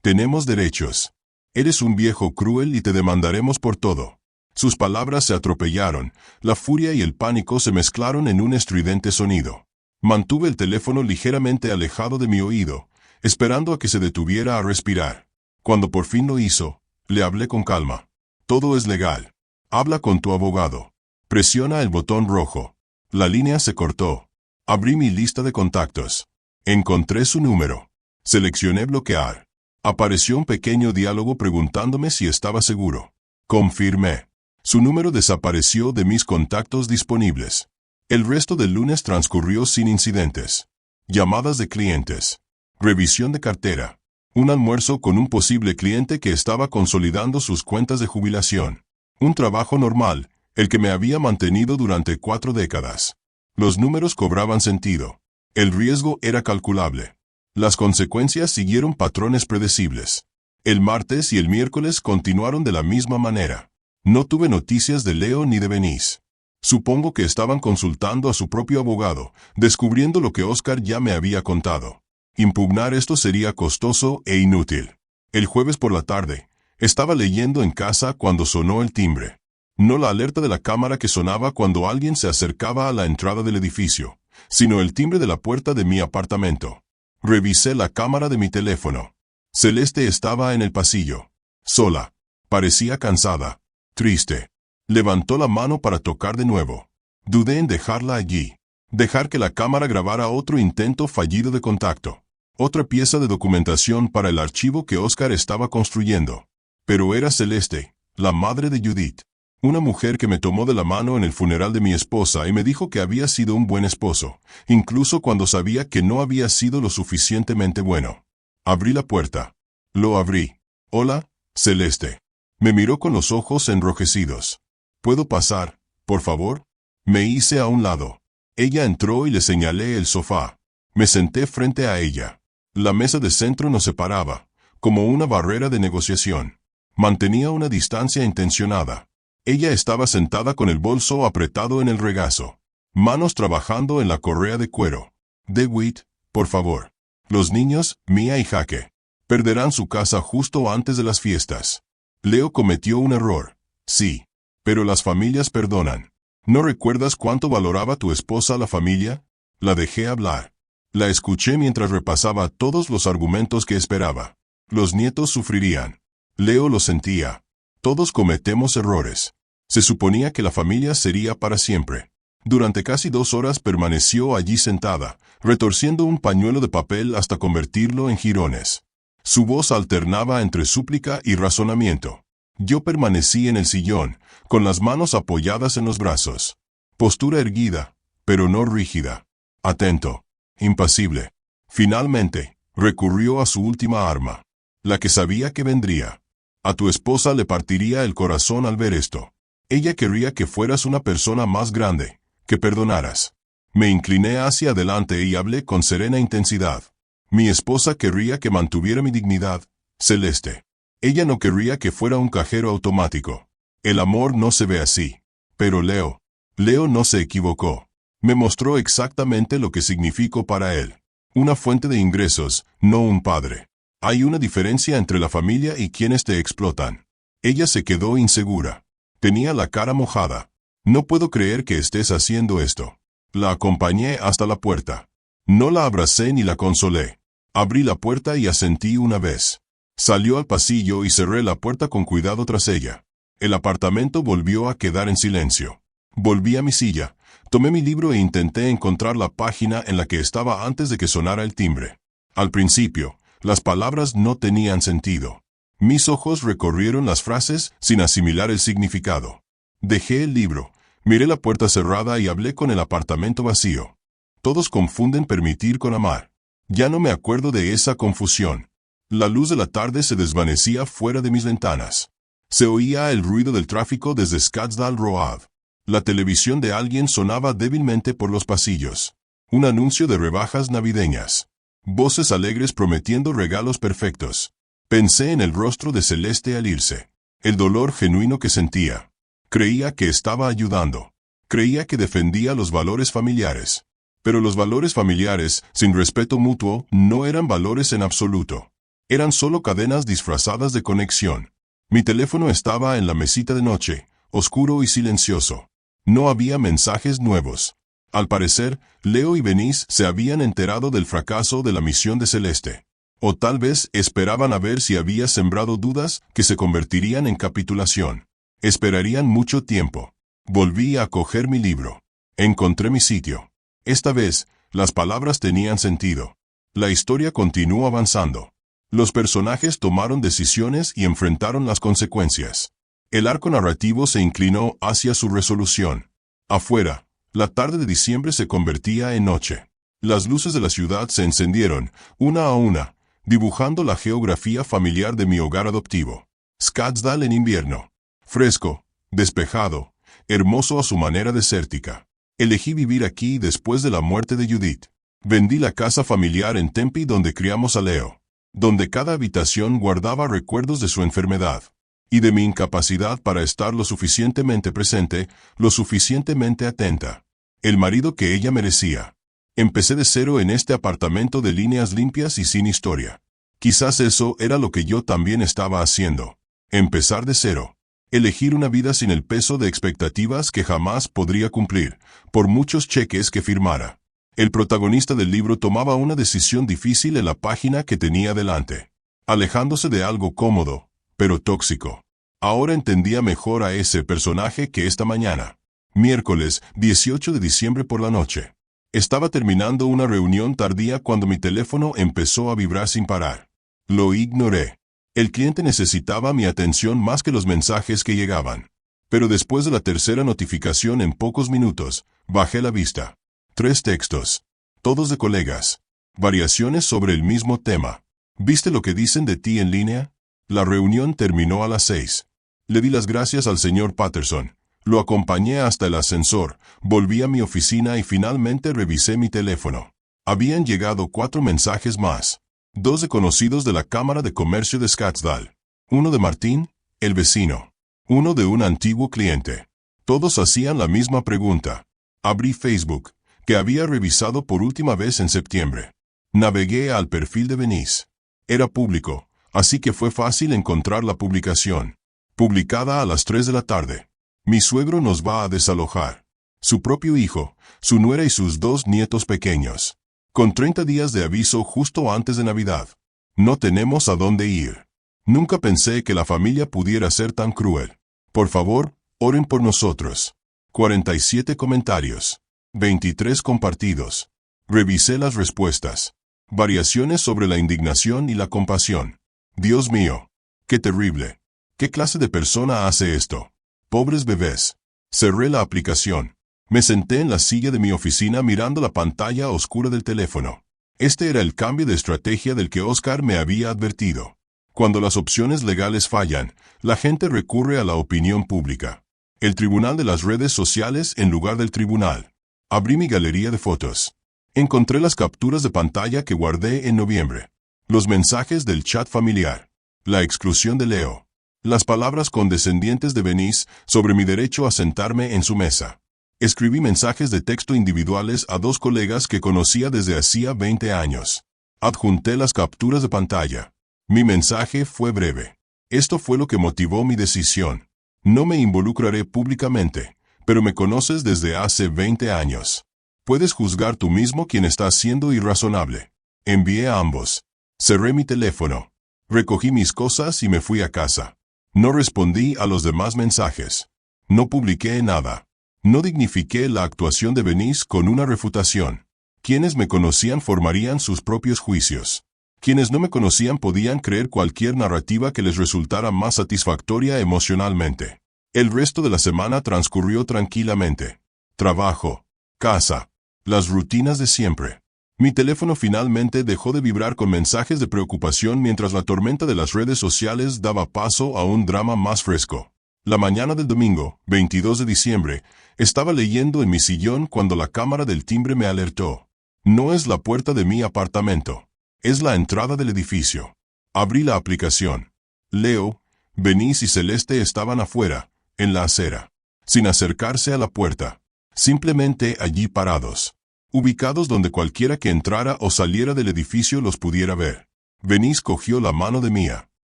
Tenemos derechos. Eres un viejo cruel y te demandaremos por todo. Sus palabras se atropellaron. La furia y el pánico se mezclaron en un estridente sonido. Mantuve el teléfono ligeramente alejado de mi oído, esperando a que se detuviera a respirar. Cuando por fin lo hizo, le hablé con calma. Todo es legal. Habla con tu abogado. Presiona el botón rojo. La línea se cortó. Abrí mi lista de contactos. Encontré su número. Seleccioné bloquear. Apareció un pequeño diálogo preguntándome si estaba seguro. Confirmé. Su número desapareció de mis contactos disponibles. El resto del lunes transcurrió sin incidentes. Llamadas de clientes. Revisión de cartera. Un almuerzo con un posible cliente que estaba consolidando sus cuentas de jubilación. Un trabajo normal, el que me había mantenido durante 4 décadas. Los números cobraban sentido. El riesgo era calculable. Las consecuencias siguieron patrones predecibles. El martes y el miércoles continuaron de la misma manera. No tuve noticias de Leo ni de Venice. Supongo que estaban consultando a su propio abogado, descubriendo lo que Oscar ya me había contado. Impugnar esto sería costoso e inútil. El jueves por la tarde, estaba leyendo en casa cuando sonó el timbre. No la alerta de la cámara que sonaba cuando alguien se acercaba a la entrada del edificio, sino el timbre de la puerta de mi apartamento. Revisé la cámara de mi teléfono. Celeste estaba en el pasillo. Sola. Parecía cansada. Triste. Levantó la mano para tocar de nuevo. Dudé en dejarla allí. Dejar que la cámara grabara otro intento fallido de contacto. Otra pieza de documentación para el archivo que Oscar estaba construyendo. Pero era Celeste, la madre de Judith. Una mujer que me tomó de la mano en el funeral de mi esposa y me dijo que había sido un buen esposo, incluso cuando sabía que no había sido lo suficientemente bueno. Abrí la puerta. Lo abrí. Hola, Celeste. Me miró con los ojos enrojecidos. ¿Puedo pasar, por favor? Me hice a un lado. Ella entró y le señalé el sofá. Me senté frente a ella. La mesa de centro nos separaba, como una barrera de negociación. Mantenía una distancia intencionada. Ella estaba sentada con el bolso apretado en el regazo. Manos trabajando en la correa de cuero. DeWitt, por favor. Los niños, Mia y Jaque, perderán su casa justo antes de las fiestas. Leo cometió un error. Sí. Pero las familias perdonan. ¿No recuerdas cuánto valoraba tu esposa la familia? La dejé hablar. La escuché mientras repasaba todos los argumentos que esperaba. Los nietos sufrirían. Leo lo sentía. Todos cometemos errores. Se suponía que la familia sería para siempre. Durante casi 2 horas permaneció allí sentada, retorciendo un pañuelo de papel hasta convertirlo en jirones. Su voz alternaba entre súplica y razonamiento. Yo permanecí en el sillón, con las manos apoyadas en los brazos. Postura erguida, pero no rígida. Atento. Impasible. Finalmente, recurrió a su última arma. La que sabía que vendría. A tu esposa le partiría el corazón al ver esto. Ella querría que fueras una persona más grande, que perdonaras. Me incliné hacia adelante y hablé con serena intensidad. Mi esposa querría que mantuviera mi dignidad, Celeste. Ella no querría que fuera un cajero automático. El amor no se ve así. Pero Leo no se equivocó. Me mostró exactamente lo que significó para él. Una fuente de ingresos, no un padre. Hay una diferencia entre la familia y quienes te explotan. Ella se quedó insegura. Tenía la cara mojada. No puedo creer que estés haciendo esto. La acompañé hasta la puerta. No la abracé ni la consolé. Abrí la puerta y asentí una vez. Salió al pasillo y cerré la puerta con cuidado tras ella. El apartamento volvió a quedar en silencio. Volví a mi silla, tomé mi libro e intenté encontrar la página en la que estaba antes de que sonara el timbre. Al principio, las palabras no tenían sentido. Mis ojos recorrieron las frases sin asimilar el significado. Dejé el libro, miré la puerta cerrada y hablé con el apartamento vacío. Todos confunden permitir con amar. Ya no me acuerdo de esa confusión. La luz de la tarde se desvanecía fuera de mis ventanas. Se oía el ruido del tráfico desde Scottsdale Road. La televisión de alguien sonaba débilmente por los pasillos. Un anuncio de rebajas navideñas. Voces alegres prometiendo regalos perfectos. Pensé en el rostro de Celeste al irse. El dolor genuino que sentía. Creía que estaba ayudando. Creía que defendía los valores familiares. Pero los valores familiares, sin respeto mutuo, no eran valores en absoluto. Eran solo cadenas disfrazadas de conexión. Mi teléfono estaba en la mesita de noche, oscuro y silencioso. No había mensajes nuevos. Al parecer, Leo y Venice se habían enterado del fracaso de la misión de Celeste. O tal vez esperaban a ver si había sembrado dudas que se convertirían en capitulación. Esperarían mucho tiempo. Volví a coger mi libro. Encontré mi sitio. Esta vez, las palabras tenían sentido. La historia continuó avanzando. Los personajes tomaron decisiones y enfrentaron las consecuencias. El arco narrativo se inclinó hacia su resolución. Afuera, la tarde de diciembre se convertía en noche. Las luces de la ciudad se encendieron, una a una, dibujando la geografía familiar de mi hogar adoptivo. Scottsdale en invierno. Fresco, despejado, hermoso a su manera desértica. Elegí vivir aquí después de la muerte de Judith. Vendí la casa familiar en Tempe donde criamos a Leo, donde cada habitación guardaba recuerdos de su enfermedad y de mi incapacidad para estar lo suficientemente presente, lo suficientemente atenta. El marido que ella merecía. Empecé de cero en este apartamento de líneas limpias y sin historia. Quizás eso era lo que yo también estaba haciendo. Empezar de cero. Elegir una vida sin el peso de expectativas que jamás podría cumplir, por muchos cheques que firmara. El protagonista del libro tomaba una decisión difícil en la página que tenía delante, alejándose de algo cómodo, pero tóxico. Ahora entendía mejor a ese personaje que esta mañana. Miércoles, 18 de diciembre por la noche. Estaba terminando una reunión tardía cuando mi teléfono empezó a vibrar sin parar. Lo ignoré. El cliente necesitaba mi atención más que los mensajes que llegaban. Pero después de la tercera notificación en pocos minutos, bajé la vista. 3 textos. Todos de colegas. Variaciones sobre el mismo tema. ¿Viste lo que dicen de ti en línea? La reunión terminó a las 6. Le di las gracias al señor Patterson. Lo acompañé hasta el ascensor, volví a mi oficina y finalmente revisé mi teléfono. Habían llegado 4 mensajes más. 2 de conocidos de la Cámara de Comercio de Scottsdale. Uno de Martín, el vecino. Uno de un antiguo cliente. Todos hacían la misma pregunta. Abrí Facebook, que había revisado por última vez en septiembre. Navegué al perfil de Venice. Era público, así que fue fácil encontrar la publicación. Publicada a las 3 de la tarde. Mi suegro nos va a desalojar. Su propio hijo, su nuera y sus 2 nietos pequeños. Con 30 días de aviso justo antes de Navidad. No tenemos a dónde ir. Nunca pensé que la familia pudiera ser tan cruel. Por favor, oren por nosotros. 47 comentarios. 23 compartidos. Revisé las respuestas. Variaciones sobre la indignación y la compasión. Dios mío, qué terrible. ¿Qué clase de persona hace esto? Pobres bebés. Cerré la aplicación. Me senté en la silla de mi oficina mirando la pantalla oscura del teléfono. Este era el cambio de estrategia del que Oscar me había advertido. Cuando las opciones legales fallan, la gente recurre a la opinión pública. El tribunal de las redes sociales en lugar del tribunal. Abrí mi galería de fotos. Encontré las capturas de pantalla que guardé en noviembre. Los mensajes del chat familiar. La exclusión de Leo. Las palabras condescendientes de Venice sobre mi derecho a sentarme en su mesa. Escribí mensajes de texto individuales a 2 colegas que conocía desde hacía 20 años. Adjunté las capturas de pantalla. Mi mensaje fue breve. Esto fue lo que motivó mi decisión. No me involucraré públicamente, pero me conoces desde hace 20 años. Puedes juzgar tú mismo quién está siendo irrazonable. Envié a ambos. Cerré mi teléfono. Recogí mis cosas y me fui a casa. No respondí a los demás mensajes. No publiqué nada. No dignifiqué la actuación de Venice con una refutación. Quienes me conocían formarían sus propios juicios. Quienes no me conocían podían creer cualquier narrativa que les resultara más satisfactoria emocionalmente. El resto de la semana transcurrió tranquilamente. Trabajo, casa, Las rutinas de siempre. Mi teléfono finalmente dejó de vibrar con mensajes de preocupación mientras la tormenta de las redes sociales daba paso a un drama más fresco. La mañana del domingo, 22 de diciembre, estaba leyendo en mi sillón cuando la cámara del timbre me alertó. No es la puerta de mi apartamento. Es la entrada del edificio. Abrí la aplicación. Leo, Benís y Celeste estaban afuera, en la acera, sin acercarse a la puerta, simplemente allí parados, ubicados donde cualquiera que entrara o saliera del edificio los pudiera ver. Benís cogió la mano de Mía.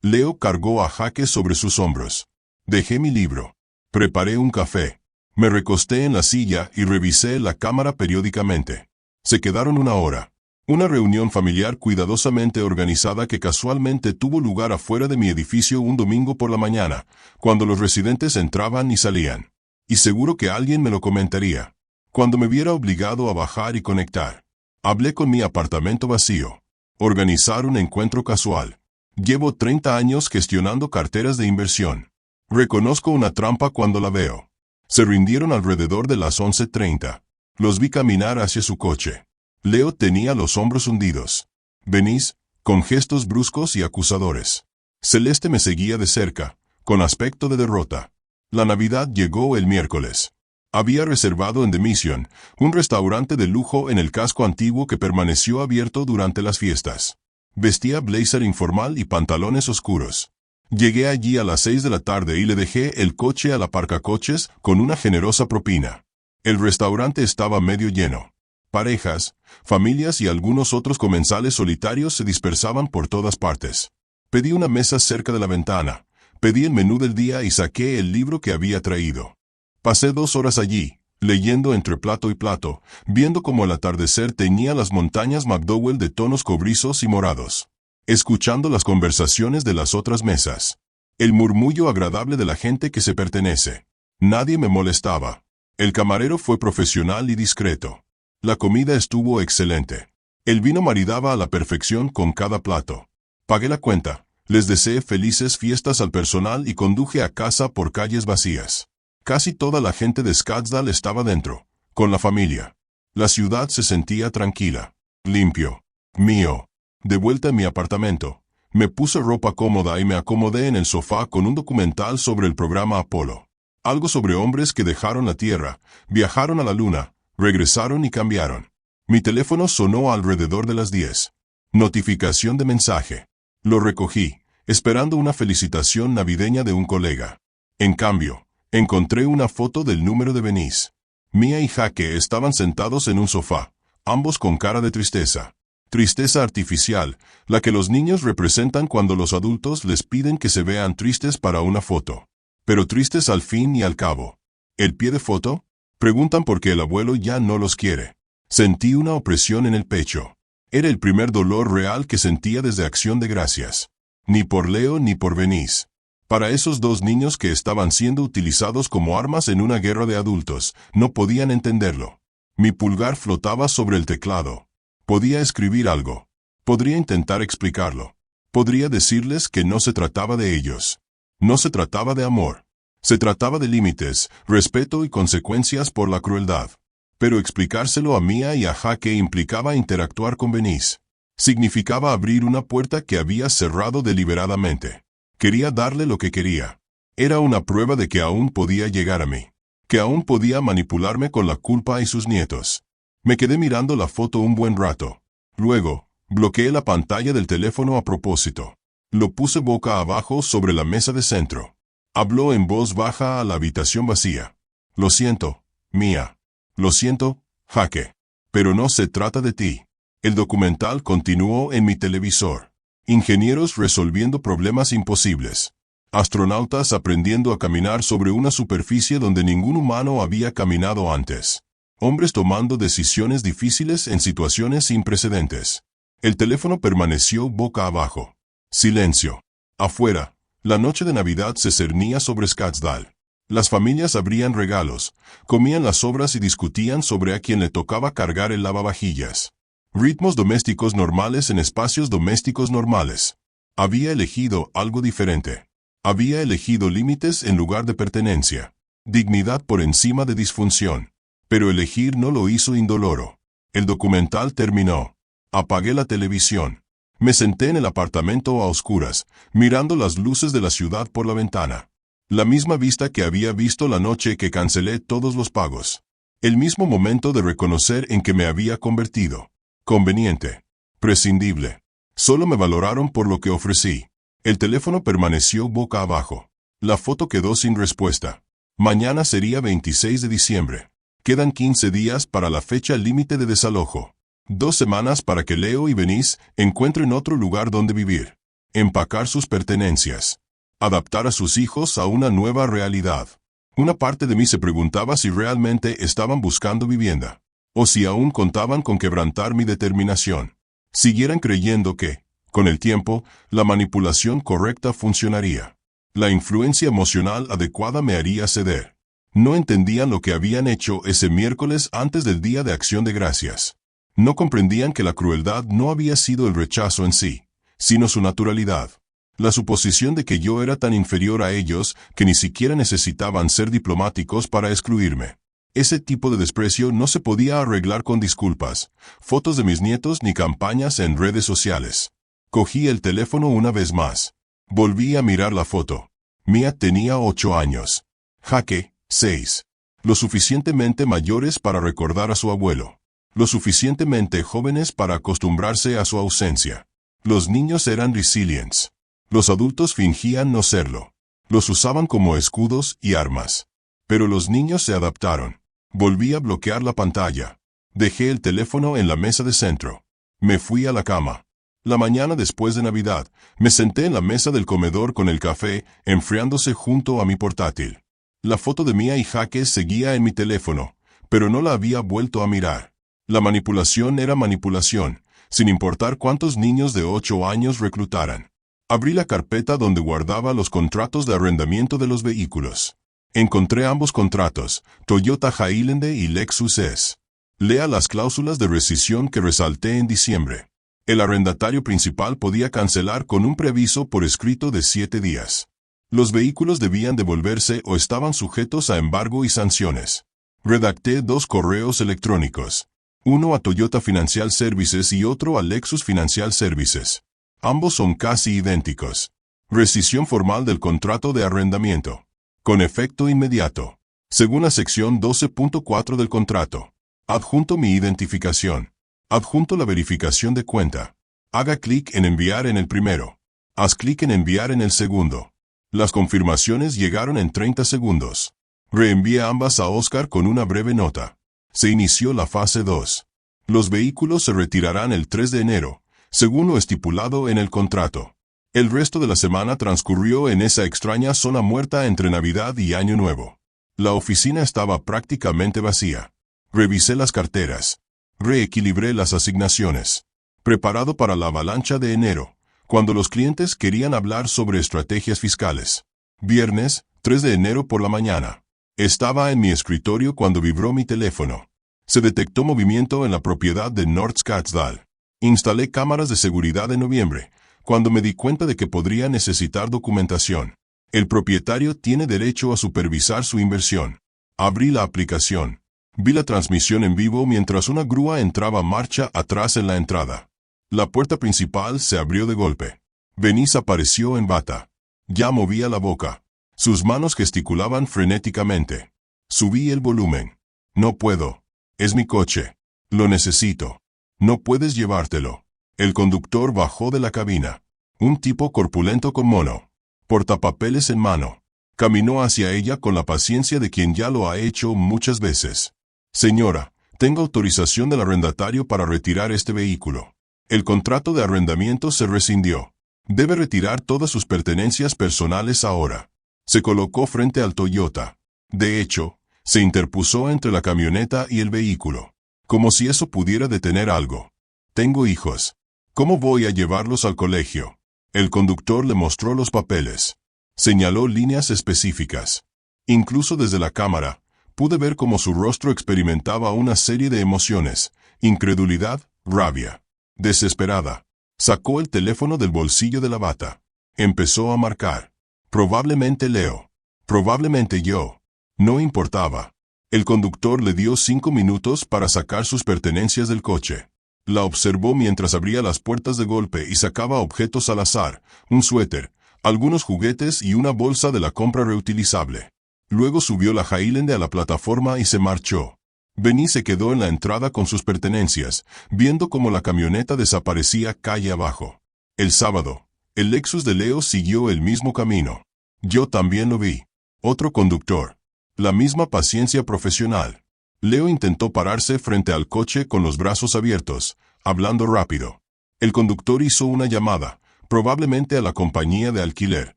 Leo cargó a Jaque sobre sus hombros. Dejé mi libro. Preparé un café. Me recosté en la silla y revisé la cámara periódicamente. Se quedaron una hora. Una reunión familiar cuidadosamente organizada que casualmente tuvo lugar afuera de mi edificio un domingo por la mañana, cuando los residentes entraban y salían. Y seguro que alguien me lo comentaría, cuando me viera obligado a bajar y conectar. Hablé con mi apartamento vacío. Organizar un encuentro casual. Llevo 30 años gestionando carteras de inversión. Reconozco una trampa cuando la veo. Se rindieron alrededor de las 11:30. Los vi caminar hacia su coche. Leo tenía los hombros hundidos. Benís, con gestos bruscos y acusadores. Celeste me seguía de cerca, con aspecto de derrota. La Navidad llegó el miércoles. Había reservado en The Mission, un restaurante de lujo en el casco antiguo que permaneció abierto durante las fiestas. Vestía blazer informal y pantalones oscuros. Llegué allí a las 6 de la tarde y le dejé el coche al aparcacoches con una generosa propina. El restaurante estaba medio lleno. Parejas, familias y algunos otros comensales solitarios se dispersaban por todas partes. Pedí una mesa cerca de la ventana, pedí el menú del día y saqué el libro que había traído. Pasé 2 horas allí, leyendo entre plato y plato, viendo cómo el atardecer teñía las montañas McDowell de tonos cobrizos y morados. Escuchando las conversaciones de las otras mesas. El murmullo agradable de la gente que se pertenece. Nadie me molestaba. El camarero fue profesional y discreto. La comida estuvo excelente. El vino maridaba a la perfección con cada plato. Pagué la cuenta, les deseé felices fiestas al personal y conduje a casa por calles vacías. Casi toda la gente de Scottsdale estaba dentro, con la familia. La ciudad se sentía tranquila, limpio, mío. De vuelta en mi apartamento, me puse ropa cómoda y me acomodé en el sofá con un documental sobre el programa Apolo. Algo sobre hombres que dejaron la Tierra, viajaron a la Luna, regresaron y cambiaron. Mi teléfono sonó alrededor de las 10. Notificación de mensaje. Lo recogí, esperando una felicitación navideña de un colega. En cambio, encontré una foto del número de Benís. Mía y Jaque estaban sentados en un sofá, ambos con cara de tristeza. Tristeza artificial, la que los niños representan cuando los adultos les piden que se vean tristes para una foto. Pero tristes al fin y al cabo. ¿El pie de foto? Preguntan por qué el abuelo ya no los quiere. Sentí una opresión en el pecho. Era el primer dolor real que sentía desde Acción de Gracias. Ni por Leo ni por Benís. Para esos 2 niños que estaban siendo utilizados como armas en una guerra de adultos, no podían entenderlo. Mi pulgar flotaba sobre el teclado. Podía escribir algo. Podría intentar explicarlo. Podría decirles que no se trataba de ellos. No se trataba de amor. Se trataba de límites, respeto y consecuencias por la crueldad. Pero explicárselo a Mía y a Jaque implicaba interactuar con Benís. Significaba abrir una puerta que había cerrado deliberadamente. Quería darle lo que quería. Era una prueba de que aún podía llegar a mí. Que aún podía manipularme con la culpa y sus nietos. Me quedé mirando la foto un buen rato. Luego, bloqueé la pantalla del teléfono a propósito. Lo puse boca abajo sobre la mesa de centro. Habló en voz baja a la habitación vacía. Lo siento, Mía. Lo siento, Jaque. Pero no se trata de ti. El documental continuó en mi televisor. Ingenieros resolviendo problemas imposibles. Astronautas aprendiendo a caminar sobre una superficie donde ningún humano había caminado antes. Hombres tomando decisiones difíciles en situaciones sin precedentes. El teléfono permaneció boca abajo. Silencio. Afuera, la noche de Navidad se cernía sobre Scottsdale. Las familias abrían regalos, comían las sobras y discutían sobre a quién le tocaba cargar el lavavajillas. Ritmos domésticos normales en espacios domésticos normales. Había elegido algo diferente. Había elegido límites en lugar de pertenencia. Dignidad por encima de disfunción. Pero elegir no lo hizo indoloro. El documental terminó. Apagué la televisión. Me senté en el apartamento a oscuras, mirando las luces de la ciudad por la ventana. La misma vista que había visto la noche que cancelé todos los pagos. El mismo momento de reconocer en que me había convertido. Conveniente. Prescindible. Solo me valoraron por lo que ofrecí. El teléfono permaneció boca abajo. La foto quedó sin respuesta. Mañana sería 26 de diciembre. Quedan 15 días para la fecha límite de desalojo. 2 semanas para que Leo y Venice encuentren otro lugar donde vivir. Empacar sus pertenencias. Adaptar a sus hijos a una nueva realidad. Una parte de mí se preguntaba si realmente estaban buscando vivienda, o si aún contaban con quebrantar mi determinación. Siguieran creyendo que, con el tiempo, la manipulación correcta funcionaría. La influencia emocional adecuada me haría ceder. No entendían lo que habían hecho ese miércoles antes del Día de Acción de Gracias. No comprendían que la crueldad no había sido el rechazo en sí, sino su naturalidad. La suposición de que yo era tan inferior a ellos que ni siquiera necesitaban ser diplomáticos para excluirme. Ese tipo de desprecio no se podía arreglar con disculpas, fotos de mis nietos ni campañas en redes sociales. Cogí el teléfono una vez más. Volví a mirar la foto. Mia tenía 8 años. Jaque, 6. Lo suficientemente mayores para recordar a su abuelo. Lo suficientemente jóvenes para acostumbrarse a su ausencia. Los niños eran resilientes. Los adultos fingían no serlo. Los usaban como escudos y armas. Pero los niños se adaptaron. Volví a bloquear la pantalla. Dejé el teléfono en la mesa de centro. Me fui a la cama. La mañana después de Navidad, me senté en la mesa del comedor con el café enfriándose junto a mi portátil. La foto de Mia y Jaque seguía en mi teléfono, pero no la había vuelto a mirar. La manipulación era manipulación, sin importar cuántos niños de 8 años reclutaran. Abrí la carpeta donde guardaba los contratos de arrendamiento de los vehículos. Encontré ambos contratos, Toyota Highlander y Lexus S. Lea las cláusulas de rescisión que resalté en diciembre. El arrendatario principal podía cancelar con un preaviso por escrito de 7 días. Los vehículos debían devolverse o estaban sujetos a embargo y sanciones. Redacté 2 correos electrónicos. Uno a Toyota Financial Services y otro a Lexus Financial Services. Ambos son casi idénticos. Rescisión formal del contrato de arrendamiento. Con efecto inmediato. Según la sección 12.4 del contrato. Adjunto mi identificación. Adjunto la verificación de cuenta. Haga clic en enviar en el primero. Haz clic en enviar en el segundo. Las confirmaciones llegaron en 30 segundos. Reenvié ambas a Oscar con una breve nota. Se inició la fase 2. Los vehículos se retirarán el 3 de enero, según lo estipulado en el contrato. El resto de la semana transcurrió en esa extraña zona muerta entre Navidad y Año Nuevo. La oficina estaba prácticamente vacía. Revisé las carteras. Reequilibré las asignaciones. Preparado para la avalancha de enero, cuando los clientes querían hablar sobre estrategias fiscales. Viernes, 3 de enero por la mañana. Estaba en mi escritorio cuando vibró mi teléfono. Se detectó movimiento en la propiedad de North Scottsdale. Instalé cámaras de seguridad en noviembre, cuando me di cuenta de que podría necesitar documentación. El propietario tiene derecho a supervisar su inversión. Abrí la aplicación. Vi la transmisión en vivo mientras una grúa entraba marcha atrás en la entrada. La puerta principal se abrió de golpe. Venice apareció en bata. Ya movía la boca. Sus manos gesticulaban frenéticamente. Subí el volumen. No puedo. Es mi coche. Lo necesito. No puedes llevártelo. El conductor bajó de la cabina. Un tipo corpulento con mono. Portapapeles en mano. Caminó hacia ella con la paciencia de quien ya lo ha hecho muchas veces. Señora, tengo autorización del arrendatario para retirar este vehículo. El contrato de arrendamiento se rescindió. Debe retirar todas sus pertenencias personales ahora. Se colocó frente al Toyota. De hecho, se interpuso entre la camioneta y el vehículo. Como si eso pudiera detener algo. Tengo hijos. ¿Cómo voy a llevarlos al colegio? El conductor le mostró los papeles. Señaló líneas específicas. Incluso desde la cámara, pude ver cómo su rostro experimentaba una serie de emociones: incredulidad, rabia, desesperada. Sacó el teléfono del bolsillo de la bata. Empezó a marcar. Probablemente Leo. Probablemente yo. No importaba. El conductor le dio 5 minutos para sacar sus pertenencias del coche. La observó mientras abría las puertas de golpe y sacaba objetos al azar, un suéter, algunos juguetes y una bolsa de la compra reutilizable. Luego subió la Highlander a la plataforma y se marchó. Benny se quedó en la entrada con sus pertenencias, viendo cómo la camioneta desaparecía calle abajo. El sábado, el Lexus de Leo siguió el mismo camino. Yo también lo vi. Otro conductor. La misma paciencia profesional. Leo intentó pararse frente al coche con los brazos abiertos, hablando rápido. El conductor hizo una llamada, probablemente a la compañía de alquiler,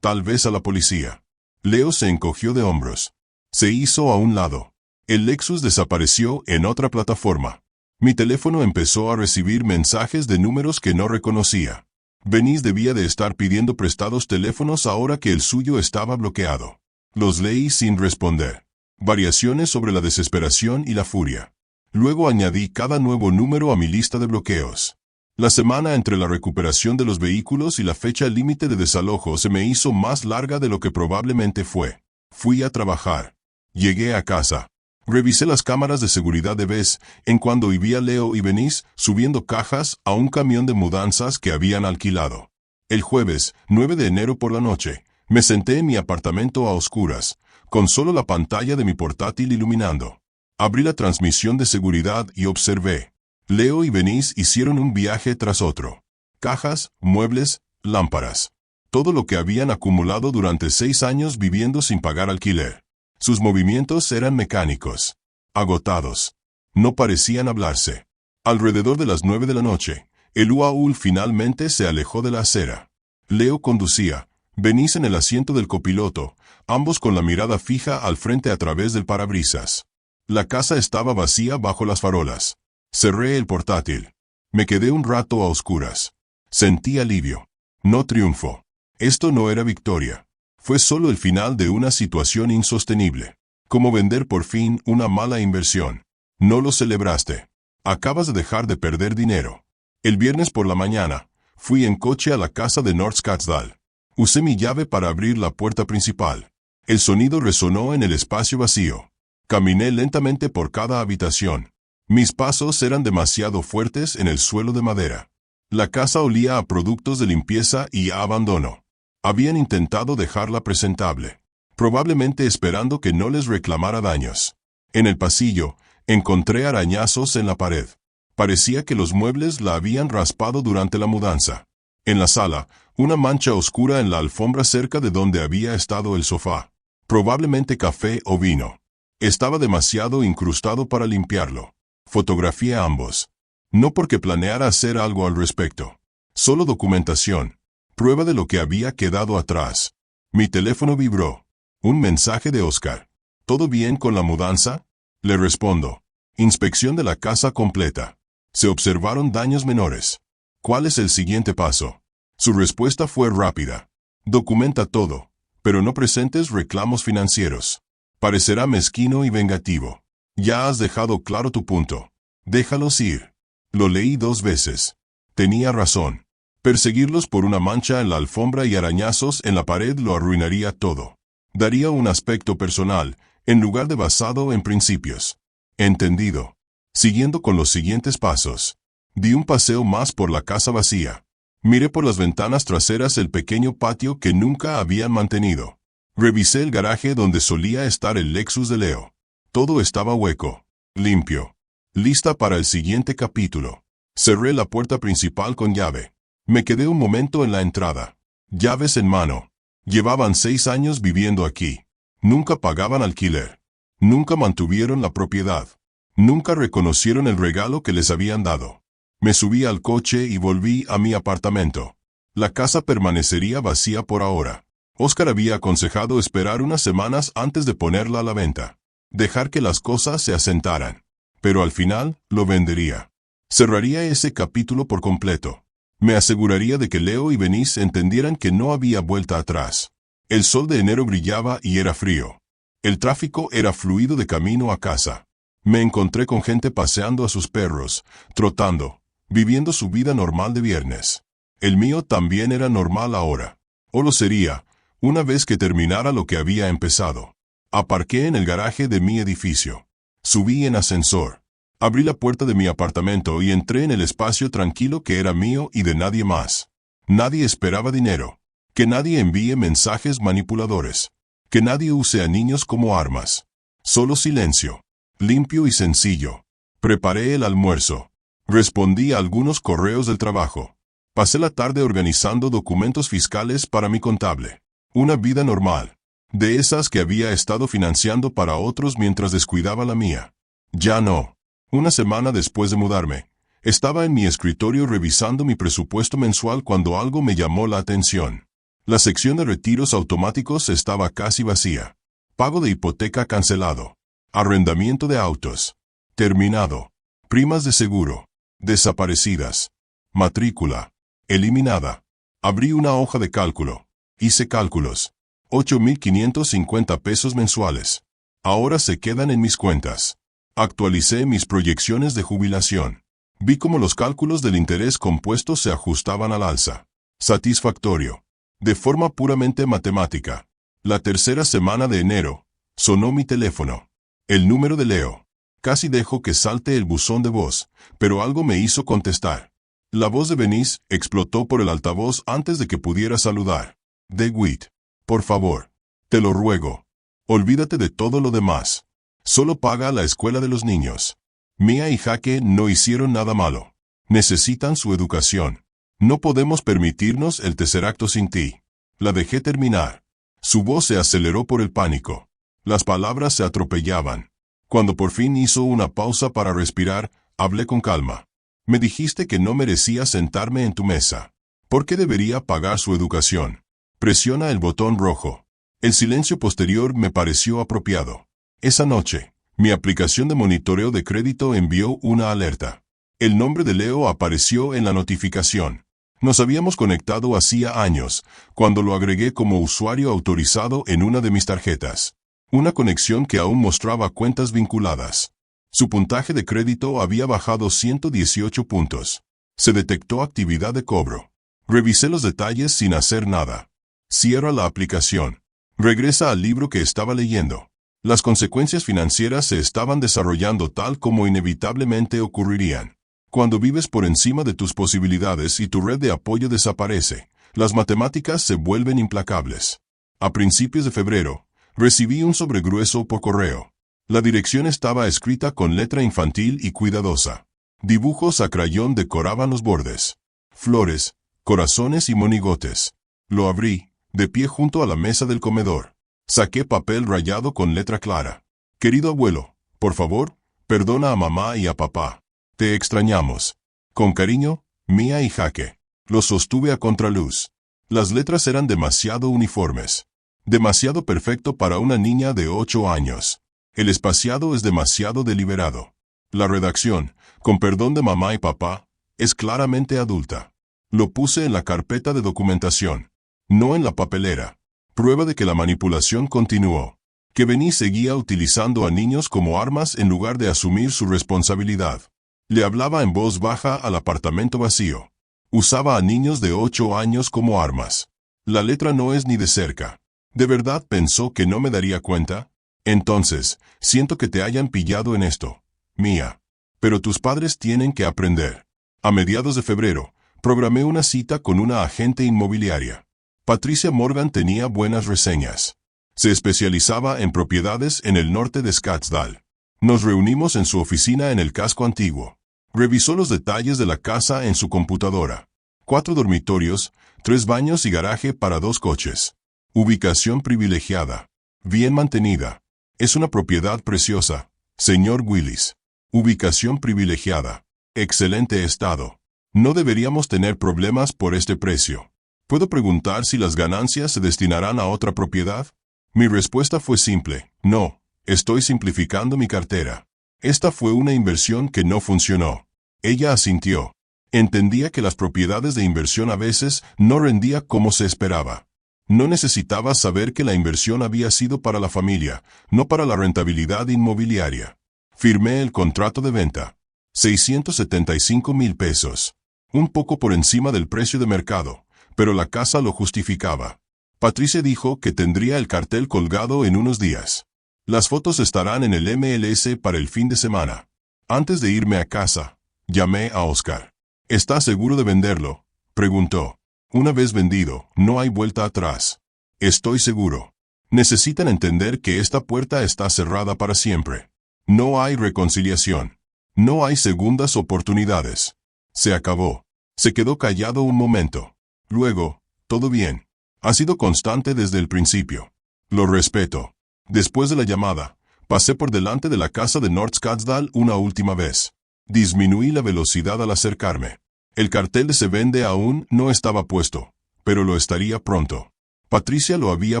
tal vez a la policía. Leo se encogió de hombros. Se hizo a un lado. El Lexus desapareció en otra plataforma. Mi teléfono empezó a recibir mensajes de números que no reconocía. Benny debía de estar pidiendo prestados teléfonos ahora que el suyo estaba bloqueado. Los leí sin responder. Variaciones sobre la desesperación y la furia. Luego añadí cada nuevo número a mi lista de bloqueos. La semana entre la recuperación de los vehículos y la fecha límite de desalojo se me hizo más larga de lo que probablemente fue. Fui a trabajar. Llegué a casa. Revisé las cámaras de seguridad de vez en cuando y vi a Leo y Benny subiendo cajas a un camión de mudanzas que habían alquilado. El jueves, 9 de enero por la noche, me senté en mi apartamento a oscuras, con solo la pantalla de mi portátil iluminando. Abrí la transmisión de seguridad y observé. Leo y Benny hicieron un viaje tras otro. Cajas, muebles, lámparas. Todo lo que habían acumulado durante 6 años viviendo sin pagar alquiler. Sus movimientos eran mecánicos. Agotados. No parecían hablarse. Alrededor de las 9 de la noche, el UAU finalmente se alejó de la acera. Leo conducía, Benny en el asiento del copiloto, ambos con la mirada fija al frente a través del parabrisas. La casa estaba vacía bajo las farolas. Cerré el portátil. Me quedé un rato a oscuras. Sentí alivio. No triunfo. Esto no era victoria. Fue solo el final de una situación insostenible. Como vender por fin una mala inversión. No lo celebraste. Acabas de dejar de perder dinero. El viernes por la mañana, fui en coche a la casa de North Scottsdale. Usé mi llave para abrir la puerta principal. El sonido resonó en el espacio vacío. Caminé lentamente por cada habitación. Mis pasos eran demasiado fuertes en el suelo de madera. La casa olía a productos de limpieza y a abandono. Habían intentado dejarla presentable, probablemente esperando que no les reclamara daños. En el pasillo, encontré arañazos en la pared. Parecía que los muebles la habían raspado durante la mudanza. En la sala, una mancha oscura en la alfombra cerca de donde había estado el sofá. Probablemente café o vino. Estaba demasiado incrustado para limpiarlo. Fotografié a ambos. No porque planeara hacer algo al respecto. Solo documentación. Prueba de lo que había quedado atrás. Mi teléfono vibró. Un mensaje de Oscar. ¿Todo bien con la mudanza? Le respondo. Inspección de la casa completa. Se observaron daños menores. ¿Cuál es el siguiente paso? Su respuesta fue rápida. Documenta todo, pero no presentes reclamos financieros. Parecerá mezquino y vengativo. Ya has dejado claro tu punto. Déjalos ir. Lo leí 2 veces. Tenía razón. Perseguirlos por una mancha en la alfombra y arañazos en la pared lo arruinaría todo. Daría un aspecto personal, en lugar de basado en principios. Entendido. Siguiendo con los siguientes pasos. Di un paseo más por la casa vacía. Miré por las ventanas traseras el pequeño patio que nunca habían mantenido. Revisé el garaje donde solía estar el Lexus de Leo. Todo estaba hueco, limpio. Lista para el siguiente capítulo. Cerré la puerta principal con llave. Me quedé un momento en la entrada. Llaves en mano. Llevaban 6 años viviendo aquí. Nunca pagaban alquiler. Nunca mantuvieron la propiedad. Nunca reconocieron el regalo que les habían dado. Me subí al coche y volví a mi apartamento. La casa permanecería vacía por ahora. Oscar había aconsejado esperar unas semanas antes de ponerla a la venta. Dejar que las cosas se asentaran. Pero al final, lo vendería. Cerraría ese capítulo por completo. Me aseguraría de que Leo y Benny entendieran que no había vuelta atrás. El sol de enero brillaba y era frío. El tráfico era fluido de camino a casa. Me encontré con gente paseando a sus perros, trotando, viviendo su vida normal de viernes. El mío también era normal ahora. O lo sería, una vez que terminara lo que había empezado. Aparqué en el garaje de mi edificio. Subí en ascensor. Abrí la puerta de mi apartamento y entré en el espacio tranquilo que era mío y de nadie más. Nadie esperaba dinero. Que nadie envíe mensajes manipuladores. Que nadie use a niños como armas. Solo silencio. Limpio y sencillo. Preparé el almuerzo. Respondí a algunos correos del trabajo. Pasé la tarde organizando documentos fiscales para mi contable. Una vida normal. De esas que había estado financiando para otros mientras descuidaba la mía. Ya no. Una semana después de mudarme, estaba en mi escritorio revisando mi presupuesto mensual cuando algo me llamó la atención. La sección de retiros automáticos estaba casi vacía. Pago de hipoteca cancelado. Arrendamiento de autos. Terminado. Primas de seguro. Desaparecidas. Matrícula. Eliminada. Abrí una hoja de cálculo. Hice cálculos. 8,550 pesos mensuales. Ahora se quedan en mis cuentas. Actualicé mis proyecciones de jubilación. Vi cómo los cálculos del interés compuesto se ajustaban al alza. Satisfactorio. De forma puramente matemática. La tercera semana de enero, sonó mi teléfono. El número de Leo. Casi dejo que salte el buzón de voz, pero algo me hizo contestar. La voz de Benice explotó por el altavoz antes de que pudiera saludar. DeWitt. Por favor. Te lo ruego. Olvídate de todo lo demás. Solo paga la escuela de los niños. Mia y Jaque no hicieron nada malo. Necesitan su educación. No podemos permitirnos el tercer acto sin ti. La dejé terminar. Su voz se aceleró por el pánico. Las palabras se atropellaban. Cuando por fin hizo una pausa para respirar, hablé con calma. Me dijiste que no merecía sentarme en tu mesa. ¿Por qué debería pagar su educación? Presiona el botón rojo. El silencio posterior me pareció apropiado. Esa noche, mi aplicación de monitoreo de crédito envió una alerta. El nombre de Leo apareció en la notificación. Nos habíamos conectado hacía años, cuando lo agregué como usuario autorizado en una de mis tarjetas. Una conexión que aún mostraba cuentas vinculadas. Su puntaje de crédito había bajado 118 puntos. Se detectó actividad de cobro. Revisé los detalles sin hacer nada. Cierra la aplicación. Regresa al libro que estaba leyendo. Las consecuencias financieras se estaban desarrollando tal como inevitablemente ocurrirían. Cuando vives por encima de tus posibilidades y tu red de apoyo desaparece, las matemáticas se vuelven implacables. A principios de febrero, recibí un sobregrueso por correo. La dirección estaba escrita con letra infantil y cuidadosa. Dibujos a crayón decoraban los bordes. Flores, corazones y monigotes. Lo abrí, de pie junto a la mesa del comedor. Saqué papel rayado con letra clara. Querido abuelo, por favor, perdona a mamá y a papá. Te extrañamos. Con cariño, Mia y Jaque. Lo sostuve a contraluz. Las letras eran demasiado uniformes. Demasiado perfecto para una niña de 8 años. El espaciado es demasiado deliberado. La redacción, con perdón de mamá y papá, es claramente adulta. Lo puse en la carpeta de documentación, no en la papelera. Prueba de que la manipulación continuó. Que Benice seguía utilizando a niños como armas en lugar de asumir su responsabilidad. Le hablaba en voz baja al apartamento vacío. Usaba a niños de 8 años como armas. La letra no es ni de cerca. ¿De verdad pensó que no me daría cuenta? Entonces, siento que te hayan pillado en esto, Mia. Pero tus padres tienen que aprender. A mediados de febrero, programé una cita con una agente inmobiliaria. Patricia Morgan tenía buenas reseñas. Se especializaba en propiedades en el norte de Scottsdale. Nos reunimos en su oficina en el casco antiguo. Revisó los detalles de la casa en su computadora. 4 dormitorios, 3 baños y garaje para 2 coches. Ubicación privilegiada. Bien mantenida. Es una propiedad preciosa, señor Willis. Ubicación privilegiada. Excelente estado. No deberíamos tener problemas por este precio. ¿Puedo preguntar si las ganancias se destinarán a otra propiedad? Mi respuesta fue simple. No, estoy simplificando mi cartera. Esta fue una inversión que no funcionó. Ella asintió. Entendía que las propiedades de inversión a veces no rendía como se esperaba. No necesitaba saber que la inversión había sido para la familia, no para la rentabilidad inmobiliaria. Firmé el contrato de venta. 675,000 pesos. Un poco por encima del precio de mercado, pero la casa lo justificaba. Patricia dijo que tendría el cartel colgado en unos días. Las fotos estarán en el MLS para el fin de semana. Antes de irme a casa, llamé a Oscar. ¿Estás seguro de venderlo?, preguntó. Una vez vendido, no hay vuelta atrás. Estoy seguro. Necesitan entender que esta puerta está cerrada para siempre. No hay reconciliación. No hay segundas oportunidades. Se acabó. Se quedó callado un momento. Luego, todo bien. Ha sido constante desde el principio. Lo respeto. Después de la llamada, pasé por delante de la casa de North Scottsdale una última vez. Disminuí la velocidad al acercarme. El cartel de "Se vende aún" no estaba puesto, pero lo estaría pronto. Patricia lo había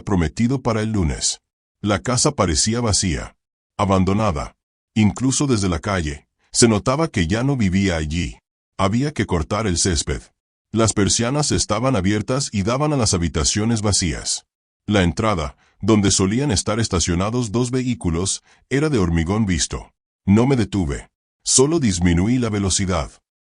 prometido para el lunes. La casa parecía vacía, abandonada. Incluso desde la calle, se notaba que ya no vivía allí. Había que cortar el césped. Las persianas estaban abiertas y daban a las habitaciones vacías. La entrada, donde solían estar estacionados 2 vehículos, era de hormigón visto. No me detuve. Solo disminuí la velocidad.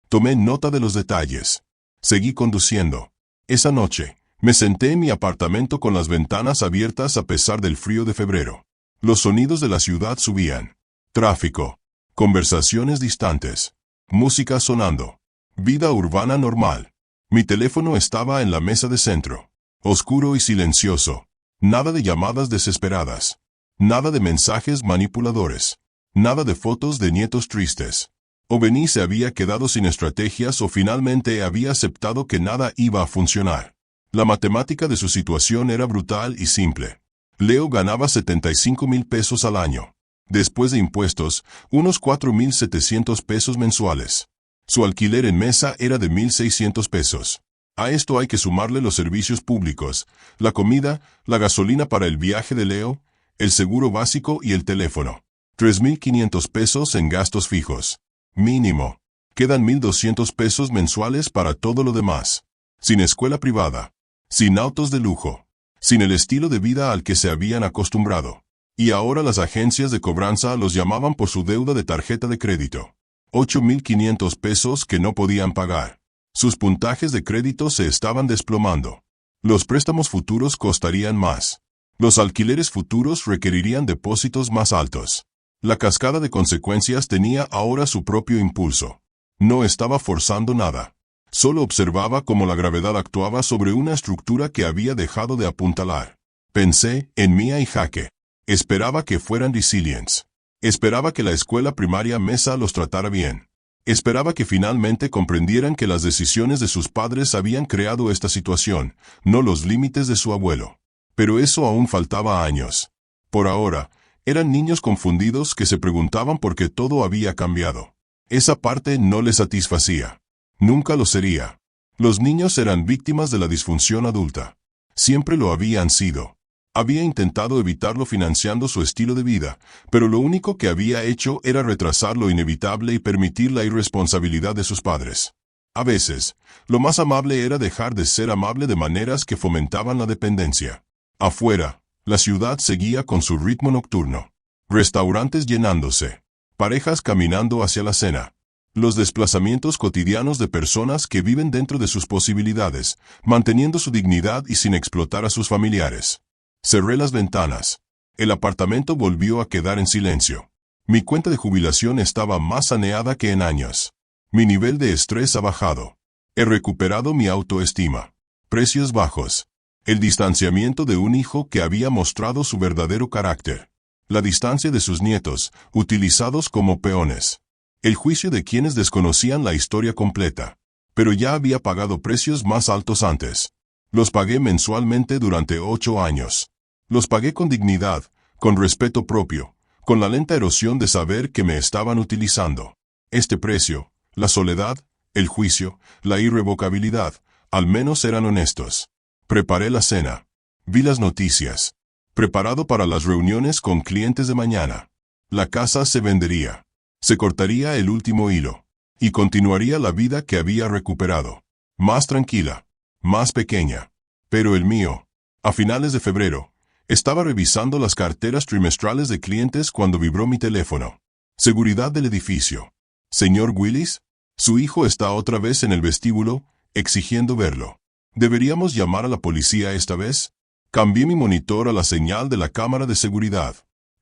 Tomé nota de los detalles. Seguí conduciendo. Esa noche, me senté en mi apartamento con las ventanas abiertas a pesar del frío de febrero. Los sonidos de la ciudad subían. Tráfico. Conversaciones distantes. Música sonando. Vida urbana normal. Mi teléfono estaba en la mesa de centro. Oscuro y silencioso. Nada de llamadas desesperadas. Nada de mensajes manipuladores. Nada de fotos de nietos tristes. O Benny se había quedado sin estrategias o finalmente había aceptado que nada iba a funcionar. La matemática de su situación era brutal y simple. Leo ganaba 75,000 pesos al año. Después de impuestos, unos 4,700 pesos mensuales. Su alquiler en Mesa era de 1,600 pesos. A esto hay que sumarle los servicios públicos, la comida, la gasolina para el viaje de Leo, el seguro básico y el teléfono. 3,500 pesos en gastos fijos. Mínimo. Quedan 1,200 pesos mensuales para todo lo demás. Sin escuela privada. Sin autos de lujo. Sin el estilo de vida al que se habían acostumbrado. Y ahora las agencias de cobranza los llamaban por su deuda de tarjeta de crédito. 8,500 pesos que no podían pagar. Sus puntajes de crédito se estaban desplomando. Los préstamos futuros costarían más. Los alquileres futuros requerirían depósitos más altos. La cascada de consecuencias tenía ahora su propio impulso. No estaba forzando nada. Solo observaba cómo la gravedad actuaba sobre una estructura que había dejado de apuntalar. Pensé en Mia y Jaque. Esperaba que fueran resilientes. Esperaba que la escuela primaria Mesa los tratara bien. Esperaba que finalmente comprendieran que las decisiones de sus padres habían creado esta situación, no los límites de su abuelo. Pero eso aún faltaba años. Por ahora, eran niños confundidos que se preguntaban por qué todo había cambiado. Esa parte no les satisfacía. Nunca lo sería. Los niños eran víctimas de la disfunción adulta. Siempre lo habían sido. Había intentado evitarlo financiando su estilo de vida, pero lo único que había hecho era retrasar lo inevitable y permitir la irresponsabilidad de sus padres. A veces, lo más amable era dejar de ser amable de maneras que fomentaban la dependencia. Afuera, la ciudad seguía con su ritmo nocturno. Restaurantes llenándose. Parejas caminando hacia la cena. Los desplazamientos cotidianos de personas que viven dentro de sus posibilidades, manteniendo su dignidad y sin explotar a sus familiares. Cerré las ventanas. El apartamento volvió a quedar en silencio. Mi cuenta de jubilación estaba más saneada que en años. Mi nivel de estrés ha bajado. He recuperado mi autoestima. Precios bajos. El distanciamiento de un hijo que había mostrado su verdadero carácter. La distancia de sus nietos, utilizados como peones. El juicio de quienes desconocían la historia completa. Pero ya había pagado precios más altos antes. Los pagué mensualmente durante 8 años. Los pagué con dignidad, con respeto propio, con la lenta erosión de saber que me estaban utilizando. Este precio, la soledad, el juicio, la irrevocabilidad, al menos eran honestos. Preparé la cena. Vi las noticias. Preparado para las reuniones con clientes de mañana. La casa se vendería. Se cortaría el último hilo. Y continuaría la vida que había recuperado. Más tranquila. Más pequeña. Pero el mío. A finales de febrero, estaba revisando las carteras trimestrales de clientes cuando vibró mi teléfono. Seguridad del edificio. ¿Señor Willis? Su hijo está otra vez en el vestíbulo, exigiendo verlo. ¿Deberíamos llamar a la policía esta vez? Cambié mi monitor a la señal de la cámara de seguridad.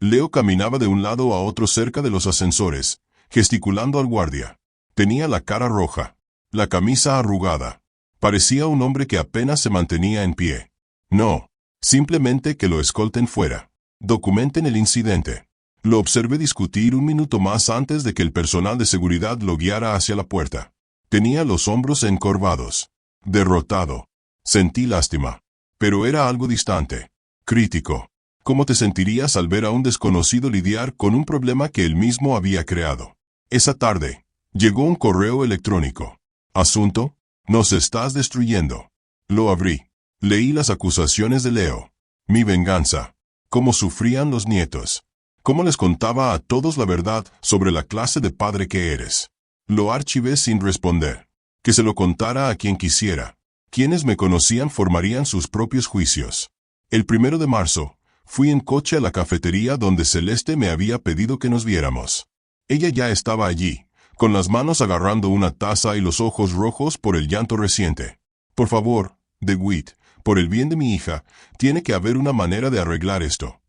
Leo caminaba de un lado a otro cerca de los ascensores, gesticulando al guardia. Tenía la cara roja, la camisa arrugada. Parecía un hombre que apenas se mantenía en pie. No, simplemente que lo escolten fuera. Documenten el incidente. Lo observé discutir un minuto más antes de que el personal de seguridad lo guiara hacia la puerta. Tenía los hombros encorvados. Derrotado. Sentí lástima. Pero era algo distante. Crítico. ¿Cómo te sentirías al ver a un desconocido lidiar con un problema que él mismo había creado? Esa tarde, llegó un correo electrónico. Asunto: nos estás destruyendo. Lo abrí. Leí las acusaciones de Leo. Mi venganza. Cómo sufrían los nietos. Cómo les contaba a todos la verdad sobre la clase de padre que eres. Lo archivé sin responder. Que se lo contara a quien quisiera. Quienes me conocían formarían sus propios juicios. El 1 de marzo, fui en coche a la cafetería donde Celeste me había pedido que nos viéramos. Ella ya estaba allí, con las manos agarrando una taza y los ojos rojos por el llanto reciente. Por favor, DeWitt, por el bien de mi hija, tiene que haber una manera de arreglar esto.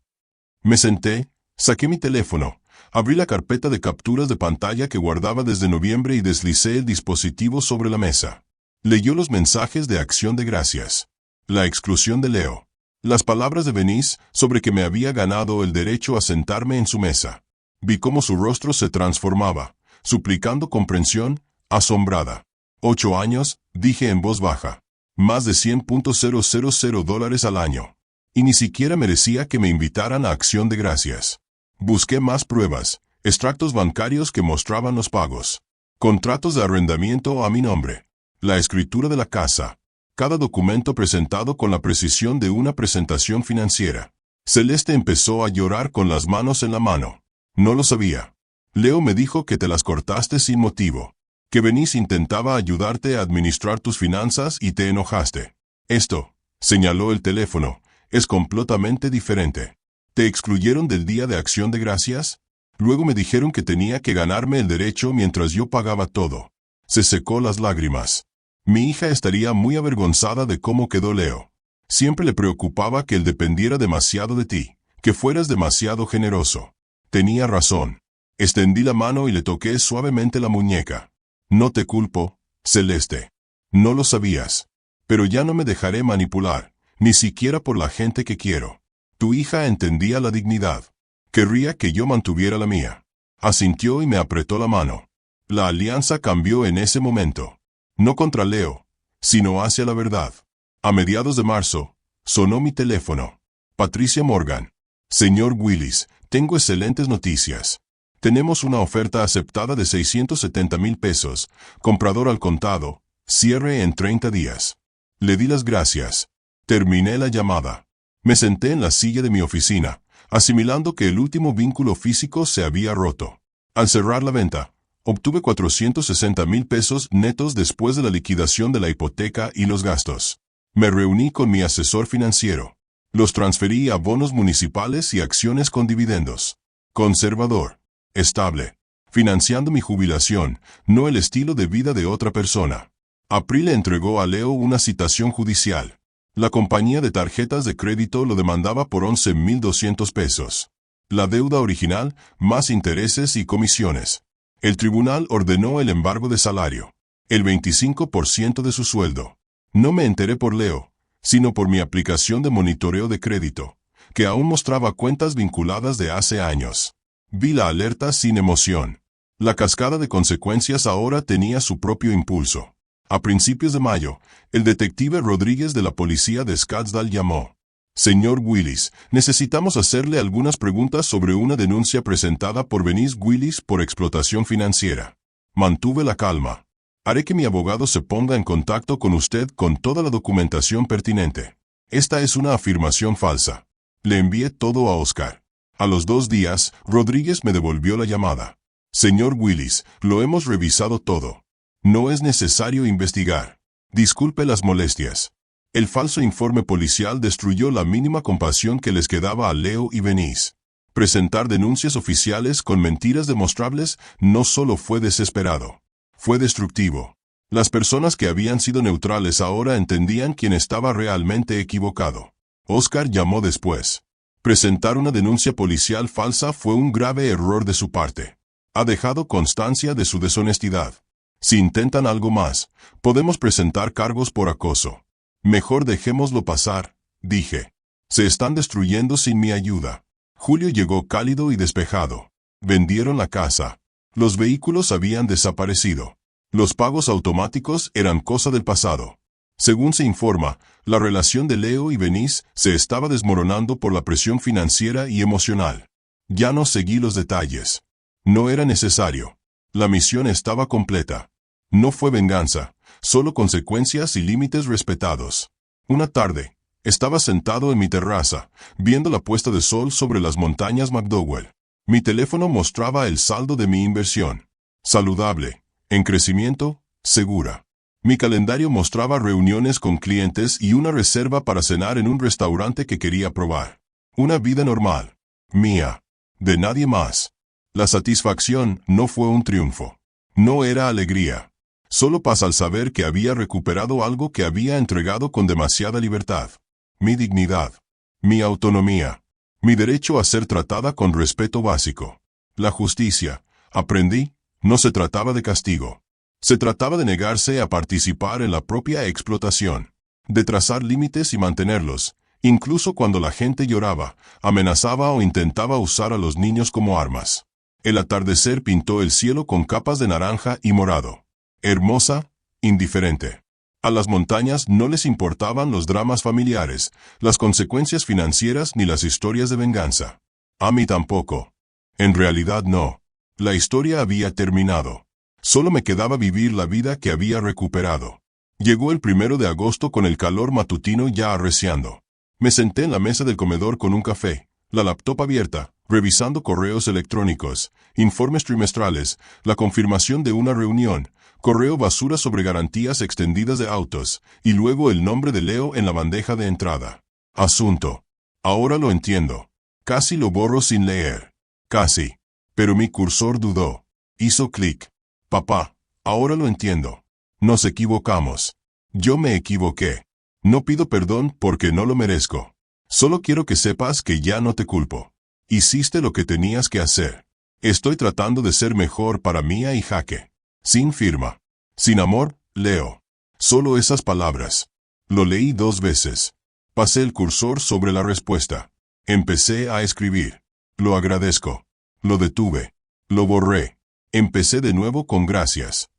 Me senté, saqué mi teléfono, abrí la carpeta de capturas de pantalla que guardaba desde noviembre y deslicé el dispositivo sobre la mesa. Leyó los mensajes de acción de gracias. La exclusión de Leo. Las palabras de Venice sobre que me había ganado el derecho a sentarme en su mesa. Vi cómo su rostro se transformaba, suplicando comprensión, asombrada. 8 años, dije en voz baja. Más de $100,000 al año. Y ni siquiera merecía que me invitaran a acción de gracias. Busqué más pruebas, extractos bancarios que mostraban los pagos. Contratos de arrendamiento a mi nombre. La escritura de la casa. Cada documento presentado con la precisión de una presentación financiera. Celeste empezó a llorar con las manos en la mano. No lo sabía. Leo me dijo que te las cortaste sin motivo. Que Venice intentaba ayudarte a administrar tus finanzas y te enojaste. Esto, señaló el teléfono, es completamente diferente. ¿Te excluyeron del Día de Acción de Gracias? Luego me dijeron que tenía que ganarme el derecho mientras yo pagaba todo. Se secó las lágrimas. Mi hija estaría muy avergonzada de cómo quedó Leo. Siempre le preocupaba que él dependiera demasiado de ti, que fueras demasiado generoso. Tenía razón. Extendí la mano y le toqué suavemente la muñeca. No te culpo, Celeste. No lo sabías. Pero ya no me dejaré manipular, ni siquiera por la gente que quiero. Tu hija entendía la dignidad. Querría que yo mantuviera la mía. Asintió y me apretó la mano. La alianza cambió en ese momento. No contra Leo, sino hacia la verdad. A mediados de marzo, sonó mi teléfono. Patricia Morgan. Señor Willis, tengo excelentes noticias. Tenemos una oferta aceptada de $670,000, comprador al contado, cierre en 30 días. Le di las gracias. Terminé la llamada. Me senté en la silla de mi oficina, asimilando que el último vínculo físico se había roto. Al cerrar la venta, obtuve $460,000 netos después de la liquidación de la hipoteca y los gastos. Me reuní con mi asesor financiero. Los transferí a bonos municipales y acciones con dividendos. Conservador. Estable. Financiando mi jubilación, no el estilo de vida de otra persona. April le entregó a Leo una citación judicial. La compañía de tarjetas de crédito lo demandaba por $11,200. La deuda original, más intereses y comisiones. El tribunal ordenó el embargo de salario. El 25% de su sueldo. No me enteré por Leo, sino por mi aplicación de monitoreo de crédito, que aún mostraba cuentas vinculadas de hace años. Vi la alerta sin emoción. La cascada de consecuencias ahora tenía su propio impulso. A principios de mayo, el detective Rodríguez de la policía de Scottsdale llamó. Señor Willis, necesitamos hacerle algunas preguntas sobre una denuncia presentada por Venice Willis por explotación financiera. Mantuve la calma. Haré que mi abogado se ponga en contacto con usted con toda la documentación pertinente. Esta es una afirmación falsa. Le envié todo a Oscar. A los 2 días, Rodríguez me devolvió la llamada. Señor Willis, lo hemos revisado todo. No es necesario investigar. Disculpe las molestias. El falso informe policial destruyó la mínima compasión que les quedaba a Leo y Venice. Presentar denuncias oficiales con mentiras demostrables no solo fue desesperado, fue destructivo. Las personas que habían sido neutrales ahora entendían quién estaba realmente equivocado. Oscar llamó después. Presentar una denuncia policial falsa fue un grave error de su parte. Ha dejado constancia de su deshonestidad. Si intentan algo más, podemos presentar cargos por acoso. Mejor dejémoslo pasar, dije. Se están destruyendo sin mi ayuda. Julio llegó cálido y despejado. Vendieron la casa. Los vehículos habían desaparecido. Los pagos automáticos eran cosa del pasado. Según se informa, la relación de Leo y Venice se estaba desmoronando por la presión financiera y emocional. Ya no seguí los detalles. No era necesario. La misión estaba completa. No fue venganza, solo consecuencias y límites respetados. Una tarde, estaba sentado en mi terraza, viendo la puesta de sol sobre las montañas McDowell. Mi teléfono mostraba el saldo de mi inversión. Saludable, en crecimiento, segura. Mi calendario mostraba reuniones con clientes y una reserva para cenar en un restaurante que quería probar. Una vida normal. Mía. De nadie más. La satisfacción no fue un triunfo. No era alegría. Solo paz al saber que había recuperado algo que había entregado con demasiada libertad. Mi dignidad. Mi autonomía. Mi derecho a ser tratada con respeto básico. La justicia. Aprendí, no se trataba de castigo. Se trataba de negarse a participar en la propia explotación, de trazar límites y mantenerlos, incluso cuando la gente lloraba, amenazaba o intentaba usar a los niños como armas. El atardecer pintó el cielo con capas de naranja y morado. Hermosa, indiferente. A las montañas no les importaban los dramas familiares, las consecuencias financieras ni las historias de venganza. A mí tampoco. En realidad no. La historia había terminado. Solo me quedaba vivir la vida que había recuperado. Llegó el 1 de agosto con el calor matutino ya arreciando. Me senté en la mesa del comedor con un café, la laptop abierta, revisando correos electrónicos, informes trimestrales, la confirmación de una reunión, correo basura sobre garantías extendidas de autos, y luego el nombre de Leo en la bandeja de entrada. Asunto. Ahora lo entiendo. Casi lo borro sin leer. Casi. Pero mi cursor dudó. Hizo clic. Papá, ahora lo entiendo. Nos equivocamos. Yo me equivoqué. No pido perdón porque no lo merezco. Solo quiero que sepas que ya no te culpo. Hiciste lo que tenías que hacer. Estoy tratando de ser mejor para Mía y Jaque. Sin firma. Sin amor, Leo. Solo esas palabras. Lo leí 2 veces. Pasé el cursor sobre la respuesta. Empecé a escribir. Lo agradezco. Lo detuve. Lo borré. Empecé de nuevo con gracias.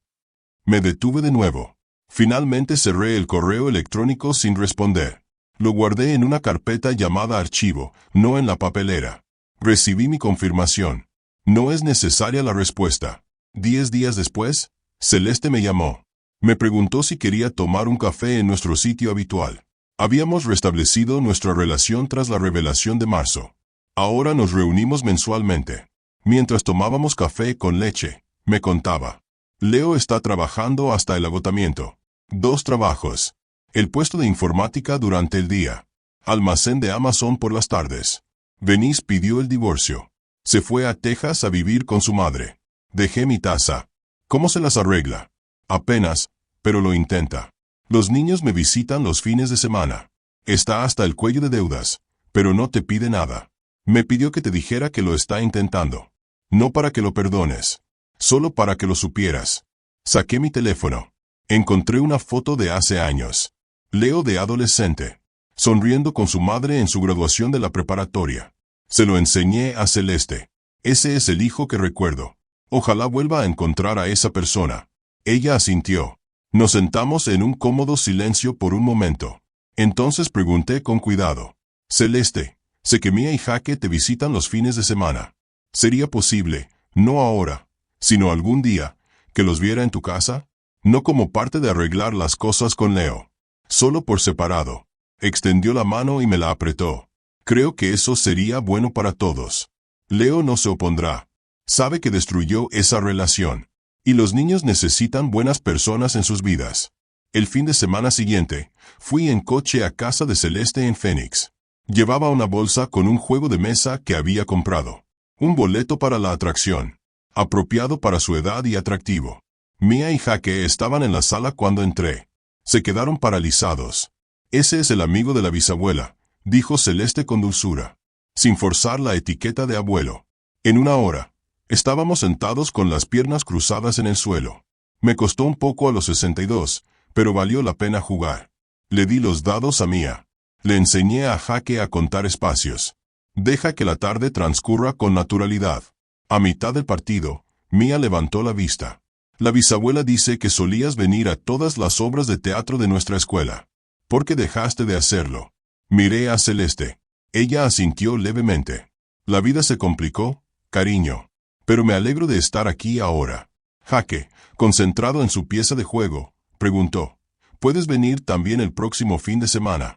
Me detuve de nuevo. Finalmente cerré el correo electrónico sin responder. Lo guardé en una carpeta llamada archivo, no en la papelera. Recibí mi confirmación. No es necesaria la respuesta. 10 días después, Celeste me llamó. Me preguntó si quería tomar un café en nuestro sitio habitual. Habíamos restablecido nuestra relación tras la revelación de marzo. Ahora nos reunimos mensualmente. Mientras tomábamos café con leche, me contaba. Leo está trabajando hasta el agotamiento. 2 trabajos. El puesto de informática durante el día. Almacén de Amazon por las tardes. Venice pidió el divorcio. Se fue a Texas a vivir con su madre. Dejé mi taza. ¿Cómo se las arregla? Apenas, pero lo intenta. Los niños me visitan los fines de semana. Está hasta el cuello de deudas, pero no te pide nada. Me pidió que te dijera que lo está intentando. No para que lo perdones, solo para que lo supieras. Saqué mi teléfono. Encontré una foto de hace años. Leo de adolescente, sonriendo con su madre en su graduación de la preparatoria. Se lo enseñé a Celeste. Ese es el hijo que recuerdo. Ojalá vuelva a encontrar a esa persona. Ella asintió. Nos sentamos en un cómodo silencio por un momento. Entonces pregunté con cuidado. Celeste, sé que Mía y Jaque te visitan los fines de semana. ¿Sería posible, no ahora, sino algún día, que los viera en tu casa? No como parte de arreglar las cosas con Leo. Solo por separado. Extendió la mano y me la apretó. Creo que eso sería bueno para todos. Leo no se opondrá. Sabe que destruyó esa relación. Y los niños necesitan buenas personas en sus vidas. El fin de semana siguiente, fui en coche a casa de Celeste en Phoenix. Llevaba una bolsa con un juego de mesa que había comprado. Un boleto para la atracción. Apropiado para su edad y atractivo. Mía y Jaque estaban en la sala cuando entré. Se quedaron paralizados. Ese es el amigo de la bisabuela, dijo Celeste con dulzura. sin forzar la etiqueta de abuelo. En una hora, estábamos sentados con las piernas cruzadas en el suelo. Me costó un poco a los 62, pero valió la pena jugar. Le di los dados a Mia. Le enseñé a Jaque a contar espacios. Deja que la tarde transcurra con naturalidad. A mitad del partido, Mia levantó la vista. La bisabuela dice que solías venir a todas las obras de teatro de nuestra escuela. ¿Por qué dejaste de hacerlo? Miré a Celeste. Ella asintió levemente. La vida se complicó, cariño. Pero me alegro de estar aquí ahora. Jaque, concentrado en su pieza de juego, preguntó. ¿Puedes venir también el próximo fin de semana?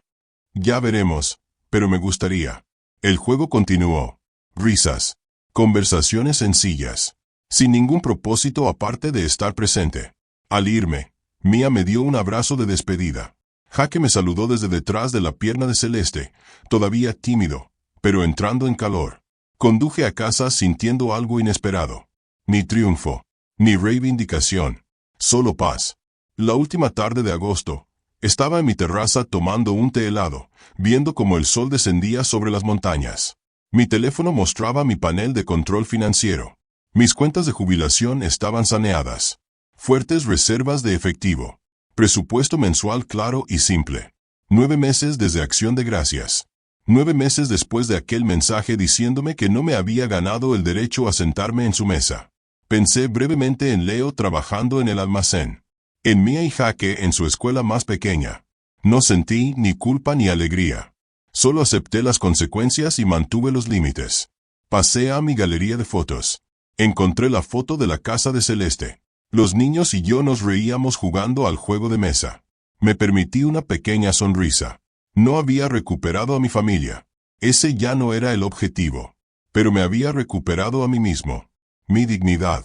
Ya veremos, pero me gustaría. El juego continuó. Risas. Conversaciones sencillas. Sin ningún propósito aparte de estar presente. Al irme, Mia me dio un abrazo de despedida. Jaque me saludó desde detrás de la pierna de Celeste, todavía tímido, pero entrando en calor. Conduje a casa sintiendo algo inesperado. Ni triunfo, ni reivindicación, solo paz. La última tarde de agosto, estaba en mi terraza tomando un té helado, viendo cómo el sol descendía sobre las montañas. Mi teléfono mostraba mi panel de control financiero. Mis cuentas de jubilación estaban saneadas. Fuertes reservas de efectivo. Presupuesto mensual claro y simple. 9 meses desde Acción de Gracias. 9 meses después de aquel mensaje diciéndome que no me había ganado el derecho a sentarme en su mesa. Pensé brevemente en Leo trabajando en el almacén. En Mia y Jaque en su escuela más pequeña. No sentí ni culpa ni alegría. Solo acepté las consecuencias y mantuve los límites. Pasé a mi galería de fotos. Encontré la foto de la casa de Celeste. Los niños y yo nos reíamos jugando al juego de mesa. Me permití una pequeña sonrisa. No había recuperado a mi familia. Ese ya no era el objetivo. Pero me había recuperado a mí mismo. Mi dignidad.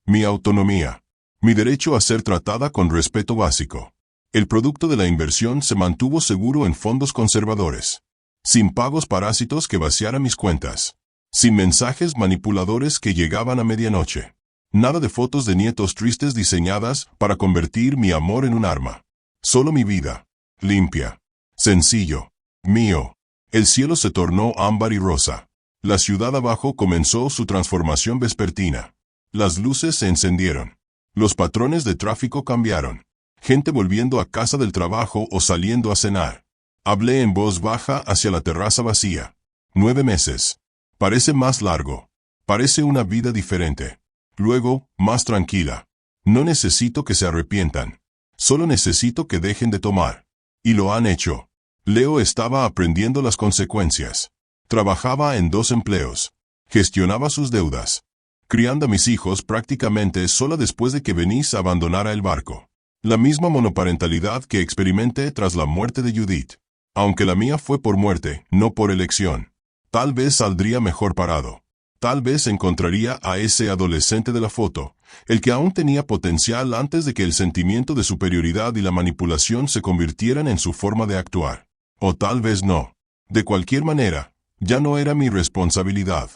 Mi autonomía. Mi derecho a ser tratada con respeto básico. El producto de la inversión se mantuvo seguro en fondos conservadores. Sin pagos parásitos que vaciaran mis cuentas. Sin mensajes manipuladores que llegaban a medianoche. Nada de fotos de nietos tristes diseñadas para convertir mi amor en un arma. Solo mi vida. Limpia. Sencillo. Mío. El cielo se tornó ámbar y rosa. La ciudad abajo comenzó su transformación vespertina. Las luces se encendieron. Los patrones de tráfico cambiaron. Gente volviendo a casa del trabajo o saliendo a cenar. Hablé en voz baja hacia la terraza vacía. 9 meses. Parece más largo. Parece una vida diferente. Luego, más tranquila. No necesito que se arrepientan. Solo necesito que dejen de tomar. Y lo han hecho. Leo estaba aprendiendo las consecuencias. Trabajaba en 2 empleos. Gestionaba sus deudas. Criando a mis hijos prácticamente sola después de que Venice abandonara el barco. La misma monoparentalidad que experimenté tras la muerte de Judith. Aunque la mía fue por muerte, no por elección. Tal vez saldría mejor parado. Tal vez encontraría a ese adolescente de la foto, el que aún tenía potencial antes de que el sentimiento de superioridad y la manipulación se convirtieran en su forma de actuar. O tal vez no. De cualquier manera, ya no era mi responsabilidad.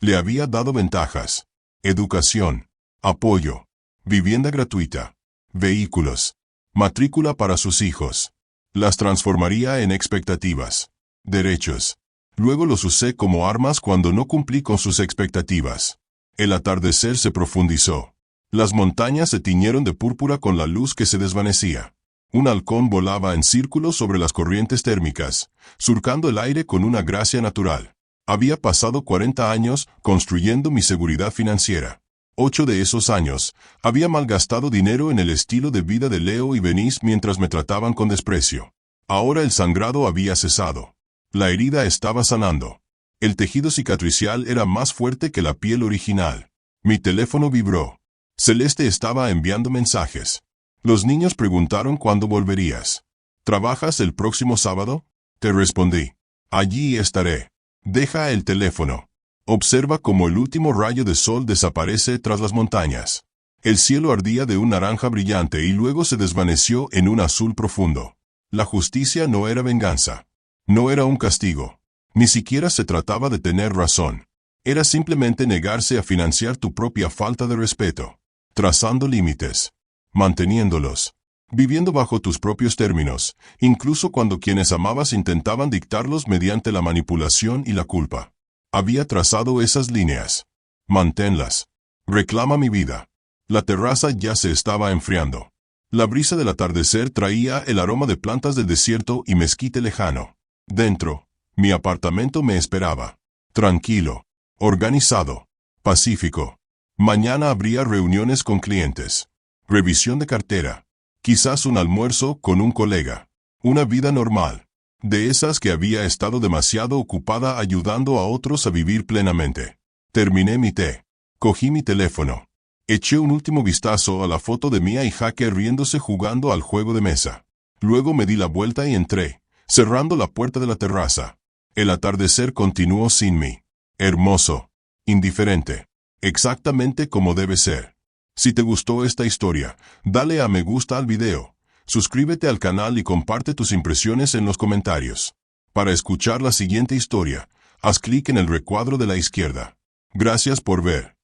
Le había dado ventajas. Educación. Apoyo. Vivienda gratuita. Vehículos. Matrícula para sus hijos. Las transformaría en expectativas. Derechos. Luego los usé como armas cuando no cumplí con sus expectativas. El atardecer se profundizó. Las montañas se tiñeron de púrpura con la luz que se desvanecía. Un halcón volaba en círculos sobre las corrientes térmicas, surcando el aire con una gracia natural. Había pasado 40 años construyendo mi seguridad financiera. 8 de esos años, había malgastado dinero en el estilo de vida de Leo y Venice mientras me trataban con desprecio. Ahora el sangrado había cesado. La herida estaba sanando. El tejido cicatricial era más fuerte que la piel original. Mi teléfono vibró. Celeste estaba enviando mensajes. Los niños preguntaron cuándo volverías. ¿Trabajas el próximo sábado? Te respondí. Allí estaré. Deja el teléfono. Observa cómo el último rayo de sol desaparece tras las montañas. El cielo ardía de un naranja brillante y luego se desvaneció en un azul profundo. La justicia no era venganza. No era un castigo. Ni siquiera se trataba de tener razón. Era simplemente negarse a financiar tu propia falta de respeto. Trazando límites. Manteniéndolos. Viviendo bajo tus propios términos, incluso cuando quienes amabas intentaban dictarlos mediante la manipulación y la culpa. Había trazado esas líneas. Manténlas. Reclama mi vida. La terraza ya se estaba enfriando. La brisa del atardecer traía el aroma de plantas del desierto y mezquite lejano. Dentro, mi apartamento me esperaba. Tranquilo, organizado, pacífico. Mañana habría reuniones con clientes. Revisión de cartera. Quizás un almuerzo con un colega. Una vida normal. De esas que había estado demasiado ocupada ayudando a otros a vivir plenamente. Terminé mi té. Cogí mi teléfono. Eché un último vistazo a la foto de Mia y Jaque riéndose jugando al juego de mesa. Luego me di la vuelta y entré, cerrando la puerta de la terraza. El atardecer continuó sin mí. Hermoso. Indiferente. Exactamente como debe ser. Si te gustó esta historia, dale a me gusta al video. Suscríbete al canal y comparte tus impresiones en los comentarios. Para escuchar la siguiente historia, haz clic en el recuadro de la izquierda. Gracias por ver.